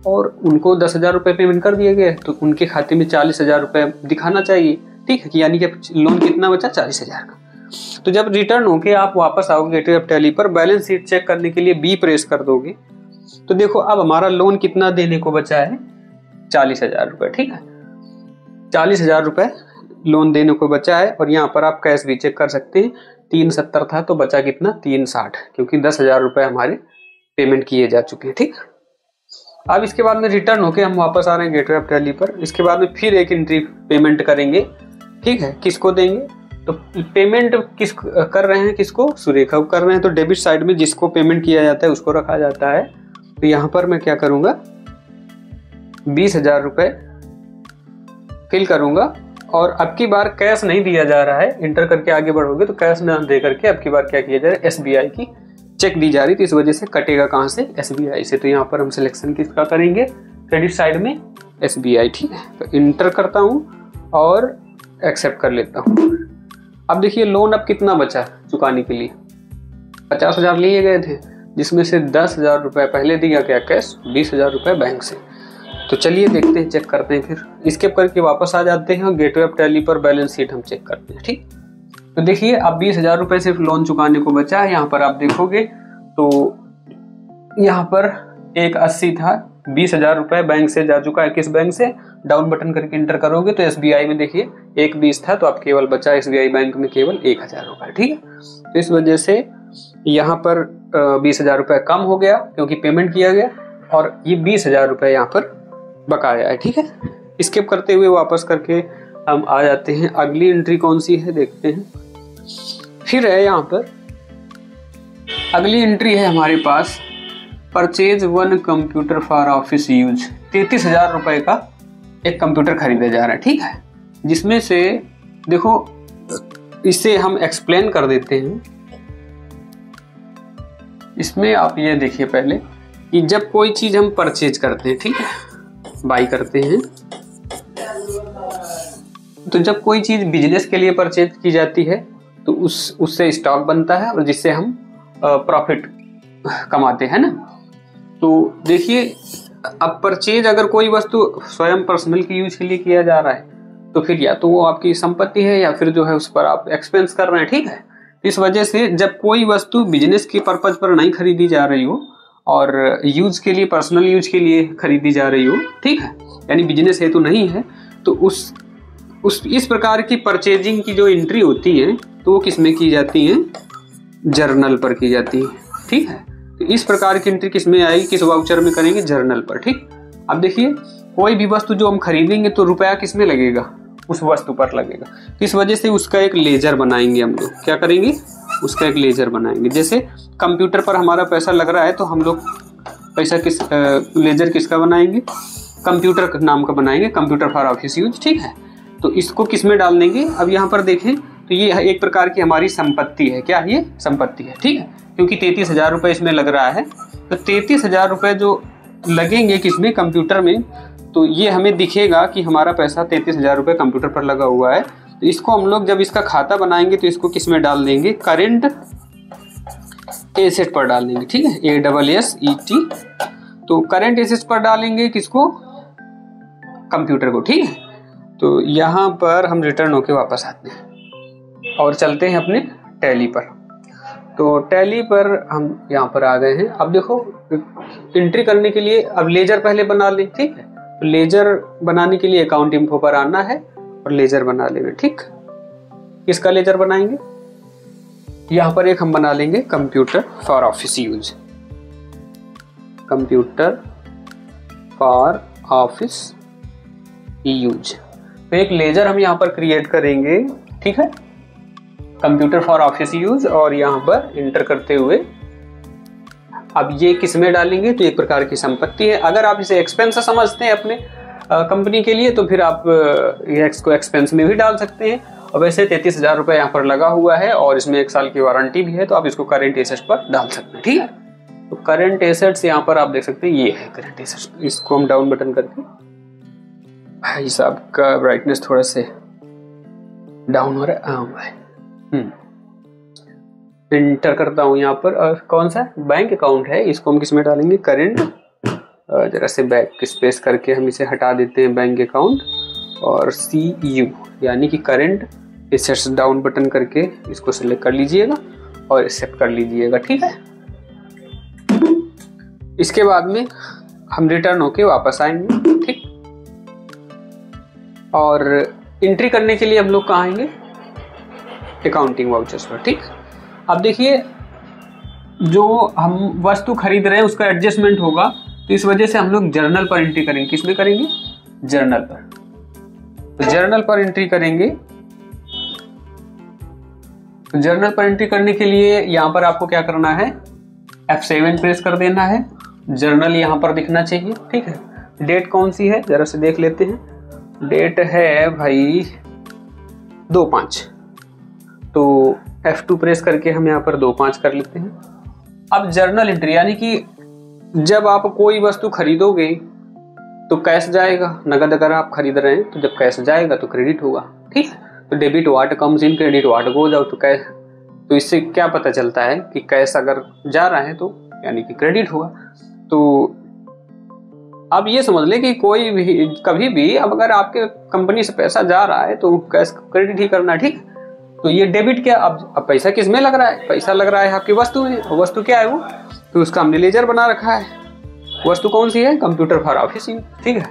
और उनको 10,000 रुपए पेमेंट कर दिए गए, तो उनके खाते में 40,000 रुपए दिखाना चाहिए। ठीक है, यानी कि लोन कितना बचा, 40,000 का। तो जब रिटर्न होके आप वापस आओगे गेटवे ऑफ टैली पर, बैलेंस शीट चेक करने के लिए B प्रेस कर दोगे, तो देखो अब हमारा लोन कितना देने को बचा है, 40,000 रुपए। ठीक है, 40,000 रुपए लोन देने को बचा है, और यहाँ पर आप कैश भी चेक कर सकते हैं, 370 था तो बचा कितना, 360, क्योंकि 10,000 रुपए हमारे पेमेंट किए जा चुके हैं। ठीक, अब इसके बाद में रिटर्न होके हम वापस आ रहे हैं गेटवे ऑफ टैली पर। इसके बाद में फिर एक एंट्री पेमेंट करेंगे। ठीक है, किसको देंगे, तो पेमेंट किस कर रहे हैं, किसको, सुरेखा को कर रहे हैं, तो डेबिट साइड में जिसको पेमेंट किया जाता है उसको रखा जाता है। तो यहाँ पर मैं क्या करूँगा, 20,000 रुपए फिल करूँगा और अब की बार कैश नहीं दिया जा रहा है, इंटर करके आगे बढ़ोगे तो कैश ना दे करके अब की बार क्या किया जा रहा है, SBI की चेक दी जा रही, तो इस वजह से कटेगा कहाँ से, SBI से। तो यहाँ पर हम सिलेक्शन किसका करेंगे, क्रेडिट साइड में SBI, ठीक है। तो इंटर करता हूँ और एक्सेप्ट कर लेता हूँ। अब देखिए लोन अब कितना बचा चुकाने के लिए, 50,000 लिए गए थे, जिसमें से 10,000 रुपये पहले दिया गया कैश, 20,000 रुपये बैंक से। तो चलिए देखते हैं, चेक करते हैं, फिर स्किप करके वापस आ जाते हैं और गेटवे ऑफ टैली पर बैलेंस शीट हम चेक करते हैं, ठीक। तो देखिए अब 20,000 रुपये सिर्फ लोन चुकाने को बचा है। यहाँ पर आप देखोगे तो यहाँ पर एक 80 था, 20,000 रुपये बैंक से जा चुका है। किस बैंक से, डाउन बटन करके इंटर करोगे तो SBI में देखिए एक 20 था, तो अब केवल बचा SBI बैंक में केवल 1,000 रुपये, ठीक है। तो इस वजह से यहाँ पर 20,000 रुपये कम हो गया क्योंकि पेमेंट किया गया, और ये 20,000 रुपये यहाँ पर बकाया है, ठीक है। स्किप करते हुए वापस करके हम आ जाते हैं। अगली एंट्री कौन सी है देखते हैं। फिर है यहाँ पर अगली एंट्री है हमारे पास, purchase 1 computer for office use. 33,000 रुपये का एक कंप्यूटर खरीदा जा रहा है, ठीक है। जिसमें से देखो इसे हम एक्सप्लेन कर देते हैं। इसमें आप ये देखिए पहले कि जब कोई चीज हम परचेज करते हैं, ठीक है, बाई करते हैं, तो जब कोई चीज बिजनेस के लिए परचेज की जाती है तो उससे स्टॉक बनता है और जिससे हम प्रॉफिट कमाते हैं ना। तो देखिए अब परचेज अगर कोई वस्तु स्वयं पर्सनल की यूज के लिए किया जा रहा है तो फिर या तो वो आपकी संपत्ति है या फिर जो है उस पर आप एक्सपेंस कर रहे हैं, ठीक है। इस वजह से जब कोई वस्तु बिजनेस के पर्पज पर नहीं खरीदी जा रही हो और यूज के लिए, पर्सनल यूज के लिए खरीदी जा रही हो, ठीक है, यानी बिजनेस हेतु नहीं है, तो इस प्रकार की परचेजिंग की जो एंट्री होती है तो वो किस में की जाती है, जर्नल पर की जाती है, ठीक है। तो इस प्रकार की एंट्री किस में आएगी, किस वाउचर में करेंगे, जर्नल पर, ठीक। अब देखिए कोई भी वस्तु जो हम खरीदेंगे तो रुपया किस में लगेगा, उस वस्तु पर लगेगा। इस वजह से उसका एक लेजर बनाएंगे हम लोग, क्या करेंगे, उसका एक लेजर बनाएंगे। जैसे कंप्यूटर पर हमारा पैसा लग रहा है तो हम लोग पैसा लेजर किसका बनाएंगे, कंप्यूटर नाम का बनाएंगे, कंप्यूटर फॉर ऑफिस यूज, ठीक है। तो इसको किस में डाल देंगे, अब यहाँ पर देखें तो ये एक प्रकार की हमारी संपत्ति है, क्या ये संपत्ति है, ठीक है, क्योंकि 33,000 रुपये इसमें लग रहा है। तो 33,000 रुपये जो लगेंगे किसमें, कंप्यूटर में, तो ये हमें दिखेगा कि हमारा पैसा 33,000 रुपये कंप्यूटर पर लगा हुआ है। तो इसको हम लोग जब इसका खाता बनाएंगे तो इसको किस में डाल देंगे, करेंट एसेट पर डाल देंगे, ठीक है, ASSET। तो करेंट एसेट पर डालेंगे किसको, कंप्यूटर को, ठीक है। तो यहाँ पर हम रिटर्न होके वापस आते हैं और चलते हैं अपने टैली पर। तो टैली पर हम यहाँ पर आ गए हैं। अब देखो एंट्री करने के लिए अब लेजर पहले बना लें, ठीक है। लेजर बनाने के लिए अकाउंट इन्फो पर आना है और लेजर बना लेंगे, ठीक। किसका लेजर बनाएंगे, यहाँ पर एक हम बना लेंगे computer for office use, computer for office use. तो एक लेजर हम यहाँ पर क्रिएट करेंगे, ठीक है, कंप्यूटर फॉर ऑफिस यूज, और यहाँ पर इंटर करते हुए अब ये किस में डालेंगे, तो एक प्रकार की संपत्ति है। अगर आप इसे एक्सपेंस समझते हैं अपने कंपनी के लिए तो फिर आप इसको एक्सपेंस में भी डाल सकते हैं। और वैसे 33,000 रुपये यहाँ पर लगा हुआ है और इसमें 1 साल की वारंटी भी है, तो आप इसको करेंट एसेट्स पर डाल सकते हैं, ठीक है। तो करेंट एसेट्स यहाँ पर आप देख सकते हैं, ये है करेंट एसेट्स। इसको हम डाउन बटन करके, भाई साहब का ब्राइटनेस थोड़ा से डाउन हो रहा है, इंटर करता हूँ यहाँ पर। और कौन सा बैंक अकाउंट है, इसको हम किस में डालेंगे, करेंट, जरा से बैक स्पेस करके हम इसे हटा देते हैं, बैंक अकाउंट, और CU यानी कि करेंट एसेट्स, डाउन बटन करके इसको सिलेक्ट कर लीजिएगा और एक्सेप्ट कर लीजिएगा, ठीक है। इसके बाद में हम रिटर्न होके वापस आएंगे, ठीक। और एंट्री करने के लिए हम लोग कहाँ आएंगे, अकाउंटिंग वाउचर्स पर, ठीक। अब देखिए जो हम वस्तु खरीद रहे हैं उसका एडजस्टमेंट होगा, तो इस वजह से हम लोग जर्नल पर एंट्री करेंगे। किस में करेंगे, जर्नल पर। तो जर्नल पर एंट्री करेंगे। तो जर्नल पर एंट्री करने के लिए यहाँ पर आपको क्या करना है, F7 प्रेस कर देना है। जर्नल यहाँ पर दिखना चाहिए, ठीक है। डेट कौन सी है जरा से देख लेते हैं। डेट है भाई 25। तो F2 प्रेस करके हम यहाँ पर 25 कर लेते हैं। अब जर्नल एंट्री, यानी कि जब आप कोई वस्तु खरीदोगे तो कैश जाएगा, नगद अगर आप खरीद रहे हैं तो जब कैश जाएगा तो क्रेडिट होगा, ठीक है। तो debit what comes in, credit what goes out. तो कैश, तो इससे क्या पता चलता है कि कैश अगर जा रहा है तो यानी कि क्रेडिट होगा। तो अब ये समझ ले कि कोई भी कभी भी अब अगर आपके कंपनी से पैसा जा रहा है तो कैश क्रेडिट ही करना है, ठीक। तो ये डेबिट क्या, अब पैसा किस में लग रहा है, पैसा लग रहा है आपकी वस्तु में। वस्तु क्या है वो, तो उसका हमने लेजर बना रखा है। वस्तु कौन सी है, कंप्यूटर फॉर ऑफिस, ठीक है।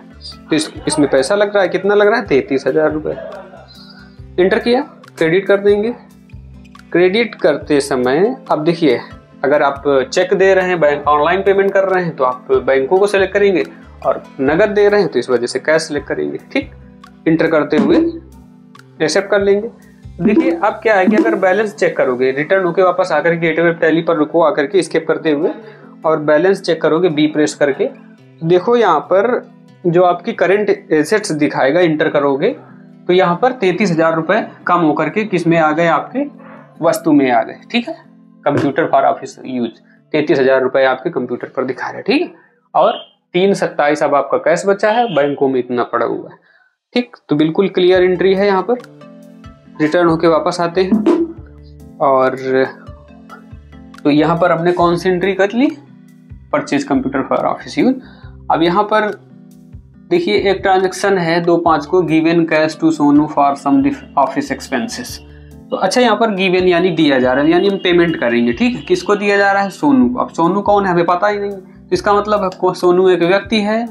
तो इसमें पैसा लग रहा है, कितना लग रहा है, 33,000 रुपये। इंटर किया, क्रेडिट कर देंगे। क्रेडिट करते समय अब देखिए, अगर आप चेक दे रहे हैं, बैंक ऑनलाइन पेमेंट कर रहे हैं तो आप बैंकों को सिलेक्ट करेंगे, और नगद दे रहे हैं तो इस वजह से कैश सिलेक्ट करेंगे, ठीक। इंटर करते हुए एक्सेप्ट कर लेंगे। देखिए अब क्या है कि अगर बैलेंस चेक करोगे, रिटर्न होके वापस आकर के गेटवे टैली पर रुको, आकर के स्केप करते हुए और बैलेंस चेक करोगे बी प्रेस करके, देखो यहाँ पर जो आपकी करंट एसेट्स दिखाएगा, इंटर करोगे तो यहाँ पर 33,000 रुपये कम होकर के किस में आ गए, आपके वस्तु में आ गए, ठीक है। कंप्यूटर फॉर ऑफिस यूज 33,000 रुपये आपके कंप्यूटर पर दिखा रहे, ठीक है। और 327 अब आपका कैश बचा है, बैंकों में इतना पड़ा हुआ है, ठीक। तो बिल्कुल क्लियर एंट्री है। यहाँ पर रिटर्न होके वापस आते हैं, और तो यहाँ पर हमने कौन सी एंट्री कर ली, purchase computer for office use. अब यहाँ पर देखिए एक ट्रांजैक्शन है 25 को, given cash to Sonu for some office expenses. तो अच्छा, यहाँ पर गिवन यानी दिया जा रहा है, यानी हम पेमेंट करेंगे, ठीक है। किसको दिया जा रहा है, सोनू को। अब सोनू कौन है हमें पता ही नहीं, तो इसका मतलब सोनू एक व्यक्ति है,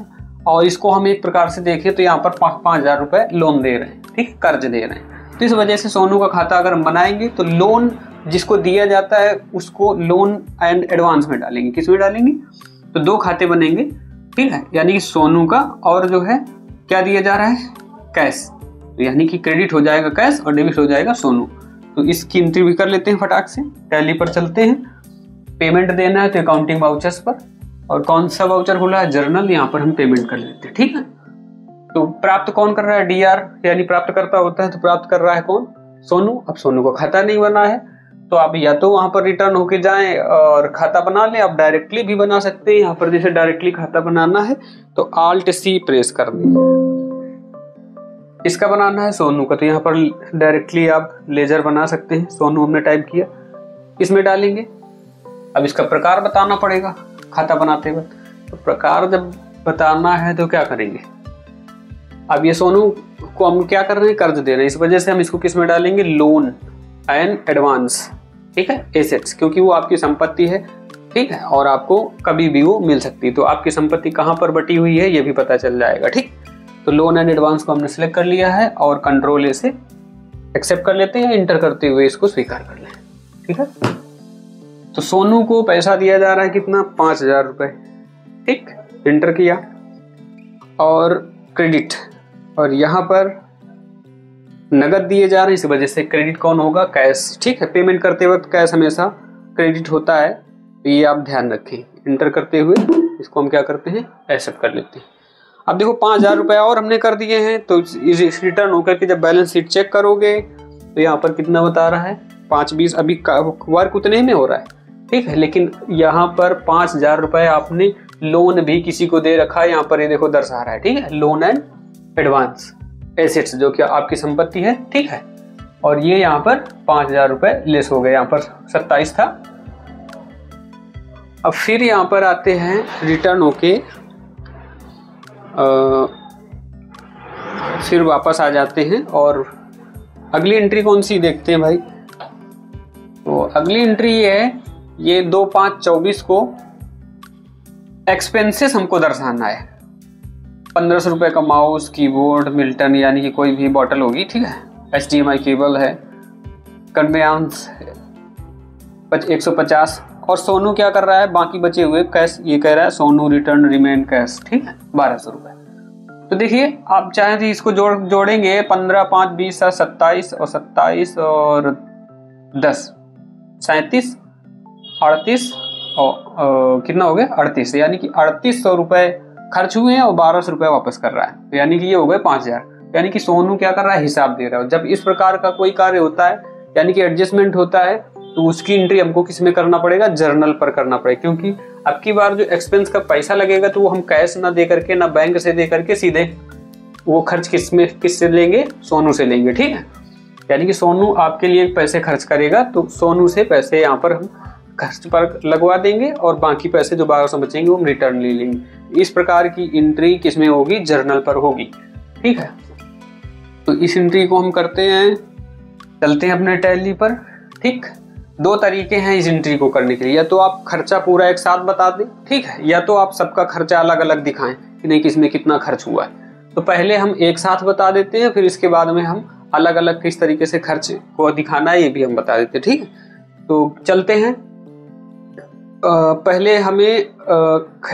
और इसको हम एक प्रकार से देखें तो यहाँ पर 5,000 रुपये लोन दे रहे हैं, ठीक, कर्ज दे रहे हैं। तो इस वजह से सोनू का खाता अगर हम बनाएंगे तो लोन जिसको दिया जाता है उसको लोन एंड एडवांस में डालेंगे। किस में डालेंगे, तो 2 खाते बनेंगे, ठीक है। यानी कि सोनू का, और जो है क्या दिया जा रहा है, कैश। तो यानी कि क्रेडिट हो जाएगा कैश और डेबिट हो जाएगा सोनू। तो इसकी एंट्री भी कर लेते हैं फटाक से, टैली पर चलते हैं। पेमेंट देना है तो अकाउंटिंग वाउचर्स पर, और कौन सा वाउचर खुला है, जर्नल, यहाँ पर हम पेमेंट कर लेते हैं, ठीक है। तो प्राप्त कौन कर रहा है, डीआर यानी प्राप्त करता होता है, तो प्राप्त कर रहा है कौन, सोनू। अब सोनू का खाता नहीं बना है तो आप या तो वहां पर रिटर्न होके जाएं और खाता बना लें, आप डायरेक्टली भी बना सकते हैं। यहाँ पर जैसे डायरेक्टली खाता बनाना है तो Alt C प्रेस कर दें। इसका बनाना है सोनू का, तो यहाँ पर डायरेक्टली आप लेजर बना सकते हैं। सोनू हमने टाइप किया, इसमें डालेंगे। अब इसका प्रकार बताना पड़ेगा खाता बनाते वक्त, तो प्रकार जब बताना है तो क्या करेंगे, अब ये सोनू को हम क्या कर रहे हैं, कर्ज दे रहे हैं, इस वजह से हम इसको किस में डालेंगे, लोन एंड एडवांस, ठीक है, एसेट्स, क्योंकि वो आपकी संपत्ति है, ठीक है, और आपको कभी भी वो मिल सकती है। तो आपकी संपत्ति कहाँ पर बटी हुई है ये भी पता चल जाएगा, ठीक। तो लोन एंड एडवांस को हमने सिलेक्ट कर लिया है, और कंट्रोल ए से एक्सेप्ट कर लेते हैं, इंटर करते हुए इसको स्वीकार कर लें, ठीक है। तो सोनू को पैसा दिया जा रहा है कितना, 5,000 रुपये, ठीक। इंटर किया और क्रेडिट, और यहाँ पर नगद दिए जा रहे हैं, इस वजह से क्रेडिट कौन होगा, कैश, ठीक है। पेमेंट करते वक्त कैश हमेशा क्रेडिट होता है, तो ये आप ध्यान रखें। इंटर करते हुए इसको हम क्या करते हैं, एक्सेप्ट कर लेते हैं। अब देखो 5,000 रुपये और हमने कर दिए हैं, तो इस रिटर्न होकर के जब बैलेंस शीट चेक करोगे तो यहाँ पर कितना बता रहा है, 5,20। अभी वर्क उतने में हो रहा है, ठीक है, लेकिन यहाँ पर 5,000 रुपये आपने लोन भी किसी को दे रखा है, यहाँ पर ये देखो दर्शा रहा है, ठीक है, लोन एंड एडवांस एसेट्स, जो कि आपकी संपत्ति है, ठीक है। और ये यहाँ पर 5,000 रुपये लेस हो गए, यहाँ पर 27 था। अब फिर यहाँ पर आते हैं रिटर्न होके, फिर वापस आ जाते हैं, और अगली एंट्री कौन सी देखते हैं भाई। तो अगली एंट्री ये है, ये 2/5/24 को एक्सपेंसेस हमको दर्शाना है। 1,500 रुपये का माउस, कीबोर्ड, मिल्टन यानी कि कोई भी बॉटल होगी, ठीक है, HDMI केबल है, कन्वेयांस 150, और सोनू क्या कर रहा है, बाकी बचे हुए कैश, ये कह रहा है सोनू रिटर्न रिमेन कैश, ठीक है, 1,200 रुपये। तो देखिए आप चाहें तो इसको जोड़ेंगे, 15, 5, 20, 27 और 27 और 10, 37, 38 और कितना हो गया, 38, यानी कि 3,800 रुपये खर्च हुए हैं और 1,200 रुपये वापस कर रहा है, तो यानी कि ये हो गए 5,000। यानी कि सोनू क्या कर रहा है, हिसाब दे रहा है। जब इस प्रकार का कोई कार्य होता है यानी कि एडजस्टमेंट होता है तो उसकी एंट्री हमको किस में करना पड़ेगा, जर्नल पर करना पड़ेगा। क्योंकि अब की बार जो एक्सपेंस का पैसा लगेगा तो वो हम कैश ना दे करके, ना बैंक से दे करके, सीधे वो खर्च किससे लेंगे, सोनू से लेंगे। ठीक है, यानी कि सोनू आपके लिए पैसे खर्च करेगा तो सोनू से पैसे यहाँ पर हम खर्च पर लगवा देंगे और बाकी पैसे जो 1200 बचेंगे वो हम रिटर्न ले लेंगे। इस प्रकार की एंट्री किसमें होगी, जर्नल पर होगी। ठीक है, तो इस एंट्री को हम करते हैं, चलते हैं अपने टैली पर। ठीक, दो तरीके हैं इस एंट्री को करने के लिए, या तो आप खर्चा पूरा एक साथ बता दें, ठीक है, या तो आप सबका खर्चा अलग अलग दिखाएं कि नहीं किसमें कितना खर्च हुआ है। तो पहले हम एक साथ बता देते हैं, फिर इसके बाद में हम अलग अलग किस तरीके से खर्च को दिखाना है ये भी हम बता देते हैं। ठीक है, तो चलते हैं। पहले हमें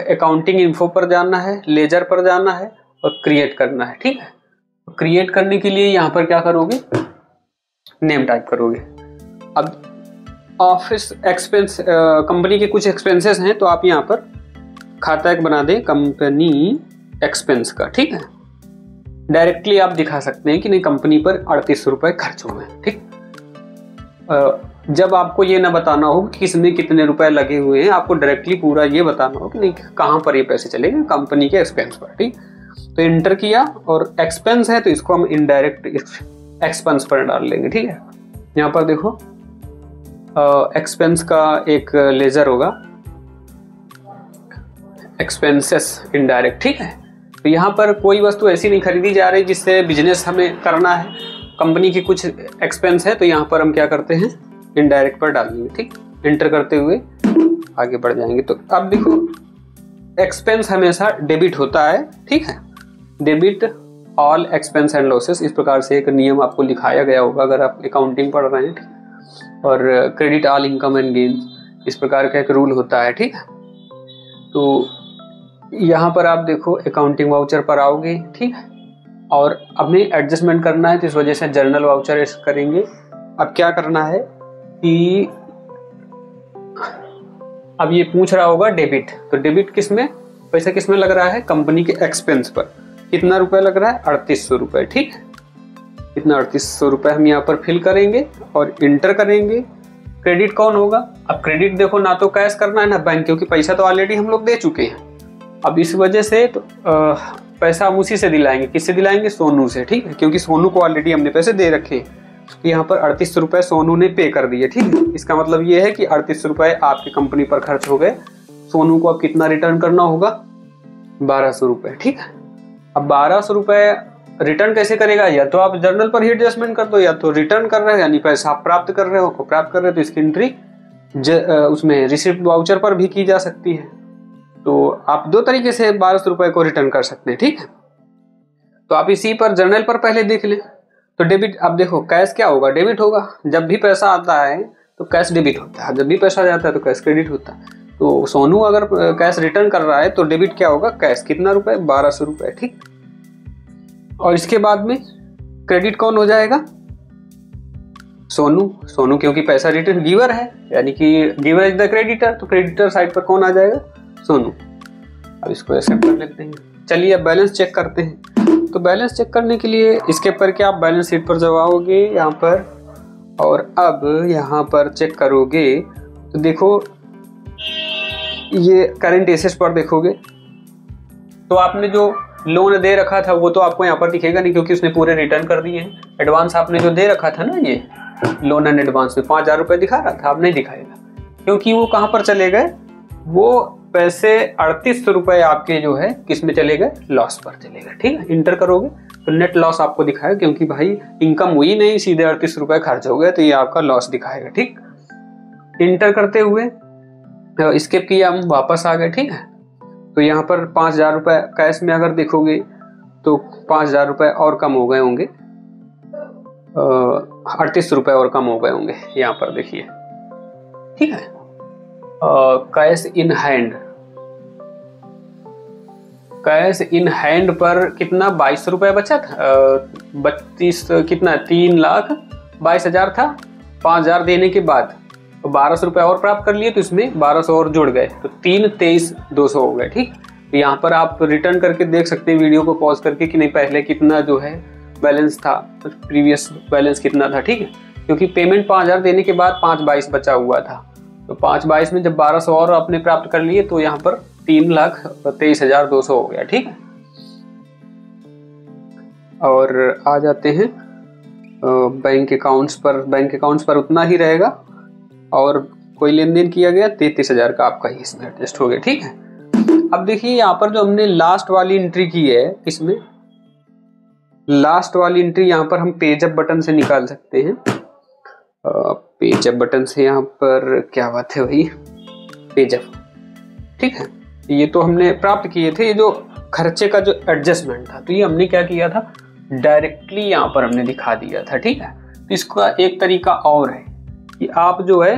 अकाउंटिंग इन्फो पर जाना है, लेजर पर जाना है और क्रिएट करना है। ठीक है, तो क्रिएट करने के लिए यहाँ पर क्या करोगे, नेम टाइप करोगे। अब ऑफिस एक्सपेंस, कंपनी के कुछ एक्सपेंसेस हैं तो आप यहाँ पर खाता एक बना दें, कंपनी एक्सपेंस का। ठीक है, डायरेक्टली आप दिखा सकते हैं कि नहीं कंपनी पर 3800 रुपए खर्च हुए हैं। ठीक, जब आपको ये ना बताना हो कि किसमें कितने रुपए लगे हुए हैं, आपको डायरेक्टली पूरा ये बताना हो कि नहीं कहाँ पर ये पैसे चलेंगे, कंपनी के एक्सपेंस पर। ठीक, तो इंटर किया और एक्सपेंस है तो इसको हम इनडायरेक्ट एक्सपेंस पर डाल लेंगे। ठीक है, यहाँ पर देखो एक्सपेंस का एक लेजर होगा, एक्सपेंसेस इनडायरेक्ट। ठीक है, तो यहाँ पर कोई वस्तु ऐसी नहीं खरीदी जा रही जिससे बिजनेस हमें करना है, कंपनी की कुछ एक्सपेंस है तो यहाँ पर हम क्या करते हैं, इनडायरेक्ट पर डाल देंगे। ठीक, एंटर करते हुए आगे बढ़ जाएंगे। तो अब देखो एक्सपेंस हमेशा डेबिट होता है। ठीक है, debit all expense and losses, इस प्रकार से एक नियम आपको लिखाया गया होगा अगर आप अकाउंटिंग पढ़ रहे हैं। और credit all income and gains, इस प्रकार का एक रूल होता है। ठीक है, तो यहाँ पर आप देखो अकाउंटिंग वाउचर पर आओगे। ठीक है, और हमें एडजस्टमेंट करना है तो इस वजह से जर्नल वाउचर करेंगे। अब क्या करना है कि अब ये पूछ रहा होगा डेबिट, तो डेबिट किसमें, पैसा किसमें लग रहा है, कंपनी के एक्सपेंस पर। कितना रुपए लग रहा है, 3800 रुपए। ठीक है, इतना 3800 रुपए हम यहाँ पर फिल करेंगे और इंटर करेंगे। क्रेडिट कौन होगा, अब क्रेडिट देखो ना तो कैश करना है ना बैंक, क्योंकि पैसा तो ऑलरेडी हम लोग दे चुके हैं। अब इस वजह से तो पैसा हम उसी से दिलाएंगे, किससे दिलाएंगे, सोनू से। ठीक है, क्योंकि सोनू को ऑलरेडी हमने पैसे दे रखे हैं। यहाँ पर 3800 रुपए सोनू ने पे कर दिए। ठीक है, इसका मतलब ये है कि 3800 रुपए आपकी कंपनी पर खर्च हो गए। सोनू को अब कितना रिटर्न करना होगा, 1200 रुपए। ठीक है, अब 1200 रुपए रिटर्न कैसे करेगा, या तो आप जर्नल पर ही एडजस्टमेंट कर दो, या तो रिटर्न कर रहे हो यानी पैसा आप प्राप्त कर रहे हो, तो इसकी एंट्री उसमें रिसिप्ट वाउचर पर भी की जा सकती है। तो आप दो तरीके से 1200 रुपए को रिटर्न कर सकते हैं। ठीक है, तो आप इसी पर जर्नल पर पहले देख लें। तो डेबिट, अब देखो कैश क्या होगा, डेबिट होगा। जब भी पैसा आता है तो कैश डेबिट होता है, जब भी पैसा जाता है तो कैश क्रेडिट होता है। तो सोनू अगर कैश रिटर्न कर रहा है तो डेबिट क्या होगा, कैश कितना रुपए, 1200 रुपए। ठीक, और इसके बाद में क्रेडिट कौन हो जाएगा, सोनू क्योंकि पैसा रिटर्न गिवर है, यानी कि गिवर इज द क्रेडिटर, तो क्रेडिटर साइड पर कौन आ जाएगा, सोनू। अब इसको एक्सेप्ट कर लेते हैं। चलिए अब बैलेंस चेक करते हैं। तो बैलेंस चेक करने के लिए इसके पर क्या आप बैलेंस शीट पर जाओगे यहाँ पर, और अब यहाँ पर चेक करोगे तो देखो ये करंट एसेट्स पर देखोगे तो आपने जो लोन दे रखा था वो तो आपको यहाँ पर दिखेगा नहीं, क्योंकि उसने पूरे रिटर्न कर दिए हैं। एडवांस आपने जो दे रखा था ना, ये लोन एंड एडवांस में 5000 रुपए दिखा रहा था, अब नहीं दिखाएगा, क्योंकि वो कहाँ पर चले गए, वो पैसे 3800 रुपए आपके जो है किस में चले गए, लॉस पर चले गए। ठीक है, इंटर करोगे तो नेट लॉस आपको दिखाएगा, क्योंकि भाई इनकम हुई नहीं, सीधे 3800 रुपए खर्च हो गए, तो ये आपका लॉस दिखाएगा। ठीक, इंटर करते हुए स्किप किया, हम वापस आ गए। ठीक है, तो यहाँ पर 5000 रुपए कैश में अगर देखोगे तो 5000 रुपए और कम हो गए होंगे, 3800 रुपए और कम हो गए होंगे यहाँ पर देखिए। ठीक है, cash in hand, cash in hand पर कितना 2200 रुपए बचा था, 32 कितना 3,22,000 था। 5000 देने के बाद 1200 रुपए और प्राप्त कर लिए, तो इसमें 1200 और जुड़ गए, तो 3,23,200 हो गए। ठीक, तो यहाँ पर आप रिटर्न करके देख सकते हैं वीडियो को पॉज करके कि नहीं पहले कितना जो है बैलेंस था, प्रीवियस बैलेंस कितना था, ठीक है, क्योंकि पेमेंट 5000 देने के बाद 522 बचा हुआ था, तो 522 में जब 1200 और आपने प्राप्त कर लिए तो यहाँ पर 3,23,200 हो गया, ठीक है। और आ जाते हैं बैंक अकाउंट्स पर। बैंक अकाउंट्स पर उतना ही रहेगा और कोई लेन देन किया गया 33,000 का आपका ही इसमें एडजस्ट हो गया, ठीक है। अब देखिए यहाँ पर जो हमने लास्ट वाली एंट्री की है, इसमें लास्ट वाली एंट्री यहाँ पर हम पेज अप बटन से निकाल सकते हैं। पेज अप बटन से यहाँ पर क्या बात है भाई, पेज अप, ठीक है। ये तो हमने प्राप्त किए थे, ये जो खर्चे का जो एडजस्टमेंट था, तो ये हमने क्या किया था, डायरेक्टली यहाँ पर हमने दिखा दिया था, ठीक है। तो इसका एक तरीका और है कि आप जो है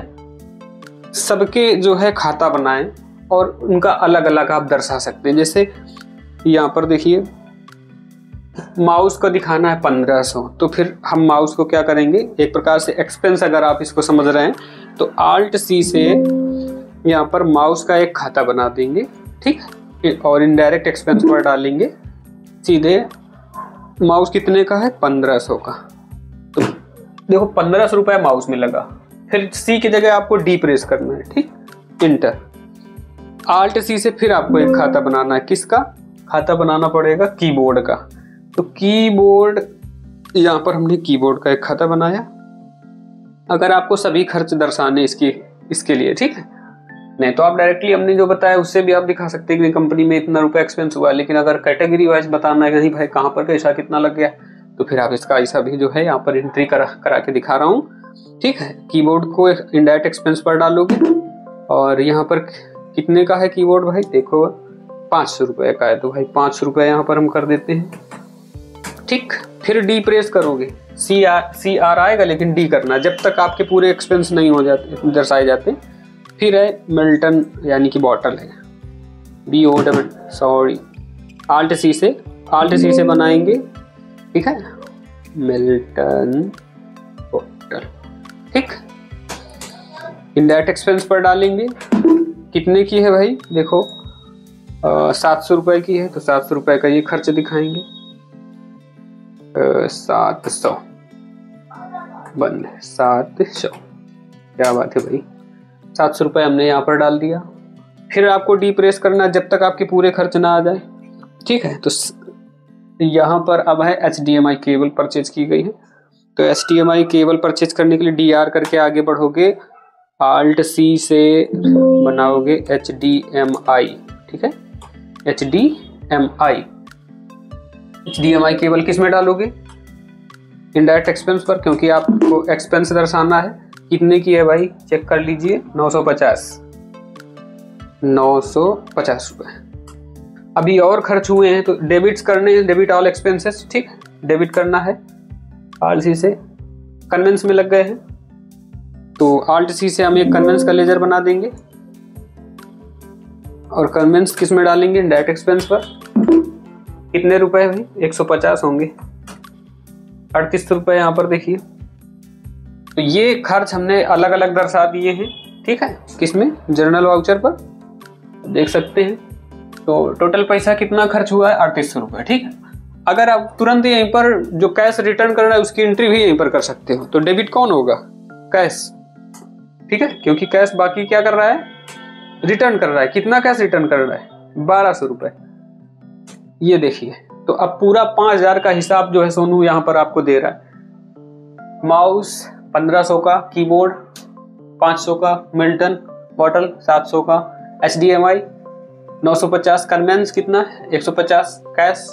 सबके जो है खाता बनाएं और उनका अलग अलग आप दर्शा सकते हैं। जैसे यहाँ पर देखिए माउस का दिखाना है 1500, तो फिर हम माउस को क्या करेंगे, एक प्रकार से एक्सपेंस अगर आप इसको समझ रहे हैं तो Alt C से यहाँ पर माउस का एक खाता बना देंगे, ठीक है, और इनडायरेक्ट एक्सपेंस पर डालेंगे सीधे। माउस कितने का है, 1500 का, तो देखो 1500 रुपया माउस में लगा। फिर C की जगह आपको D प्रेस करना है, ठीक, इंटर। Alt C से फिर आपको एक खाता बनाना है, किसका खाता बनाना पड़ेगा, कीबोर्ड का। तो कीबोर्ड, यहाँ पर हमने कीबोर्ड का एक खाता बनाया। अगर आपको सभी खर्च दर्शाने इसके लिए, ठीक है, नहीं तो आप डायरेक्टली हमने जो बताया उससे भी आप दिखा सकते हैं कि कंपनी में इतना रुपया एक्सपेंस हुआ। लेकिन अगर कैटेगरी वाइज बताना है कि नहीं भाई कहाँ पर कैसा कितना लग गया, तो फिर आप इसका ऐसा भी जो है यहाँ पर एंट्री करा के दिखा रहा हूँ, ठीक है। कीबोर्ड को इनडायरेक्ट एक्सपेंस पर डालोगे और यहाँ पर कितने का है कीबोर्ड भाई, देखो 500 रुपये का है, तो भाई 500 रुपये यहाँ पर हम कर देते हैं, ठीक। फिर डी प्रेस करोगे, सी आर आएगा लेकिन डी करना जब तक आपके पूरे एक्सपेंस नहीं हो जाते, दर्शाए जाते। फिर है मिल्टन यानी कि बॉटल है, BOTL, सॉरी, Alt C से बनाएंगे, ठीक है, मिल्टन बॉटल, ठीक। इनडायरेक्ट एक्सपेंस पर डालेंगे, कितने की है भाई, देखो 700 रुपए की है, तो 700 रुपए का ये खर्च दिखाएंगे। 700 बंद, 700, क्या बात है भाई, 700 रुपये हमने यहाँ पर डाल दिया। फिर आपको डी प्रेस करना जब तक आपके पूरे खर्च ना आ जाए, ठीक है। तो यहाँ पर अब है HDMI केबल परचेज की गई है, तो HDMI केबल परचेज करने के लिए DR करके आगे बढ़ोगे, Alt C से बनाओगे HDMI, ठीक है, HDMI केबल किस में डालोगे, इनडायरेक्ट एक्सपेंस पर, क्योंकि आपको एक्सपेंस दर्शाना है। कितने की है भाई, चेक कर लीजिए, 950 रुपए। अभी और खर्च हुए हैं तो डेबिट्स करने हैं, डेबिट ऑल एक्सपेंसेस, ठीक, डेबिट करना है। Alt C से कन्वेंस में लग गए हैं, तो Alt C से हम एक कन्वेंस का लेजर बना देंगे और कन्वेंस किस में डालेंगे, डायरेक्ट एक्सपेंस पर। कितने रुपए है भाई, 150 होंगे, 38 रुपए यहाँ पर देखिए। तो ये खर्च हमने अलग अलग दर्शा दिए हैं, ठीक है, किसमें, जर्नल वाउचर पर देख सकते हैं। तो टोटल पैसा कितना खर्च हुआ है, 3800 रुपये, ठीक है। अगर आप तुरंत यहीं पर जो कैश रिटर्न कर रहा है उसकी एंट्री भी यहीं पर कर सकते हो, तो डेबिट कौन होगा, कैश, ठीक है, क्योंकि कैश बाकी क्या कर रहा है, रिटर्न कर रहा है। कितना कैश रिटर्न कर रहा है, 1200 रुपये, ये देखिए। तो अब पूरा 5000 का हिसाब जो है सोनू यहाँ पर आपको दे रहा है। माउस 1500 का, कीबोर्ड 500 का, मिल्टन बॉटल 700 का, HDMI 950, कन्वेंस कितना है 150, कैश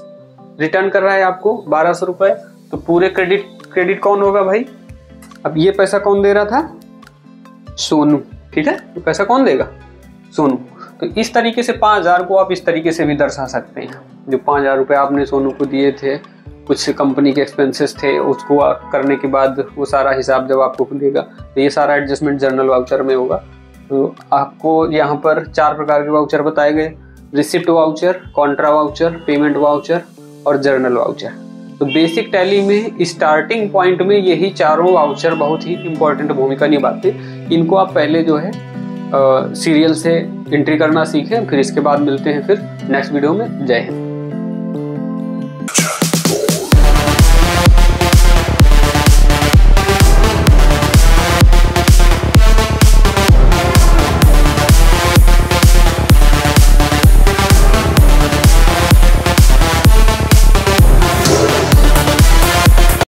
रिटर्न कर रहा है आपको 1200 रुपये। तो पूरे क्रेडिट कौन होगा भाई, अब ये पैसा कौन दे रहा था, सोनू, ठीक है, तो पैसा कौन देगा, सोनू। तो इस तरीके से 5000 को आप इस तरीके से भी दर्शा सकते हैं। जो 5000 रुपये आपने सोनू को दिए थे, कुछ कंपनी के एक्सपेंसेस थे, उसको करने के बाद वो सारा हिसाब जब आपको देगा तो ये सारा एडजस्टमेंट जर्नल वाउचर में होगा। तो आपको यहाँ पर 4 प्रकार के वाउचर बताए गए, receipt voucher, Contra voucher, payment voucher और जर्नल वाउचर। तो बेसिक टैली में स्टार्टिंग पॉइंट में यही चारों वाउचर बहुत ही इंपॉर्टेंट भूमिका निभाते। इनको आप पहले जो है सीरियल से एंट्री करना सीखें, फिर इसके बाद मिलते हैं फिर नेक्स्ट वीडियो में। जय हिंद।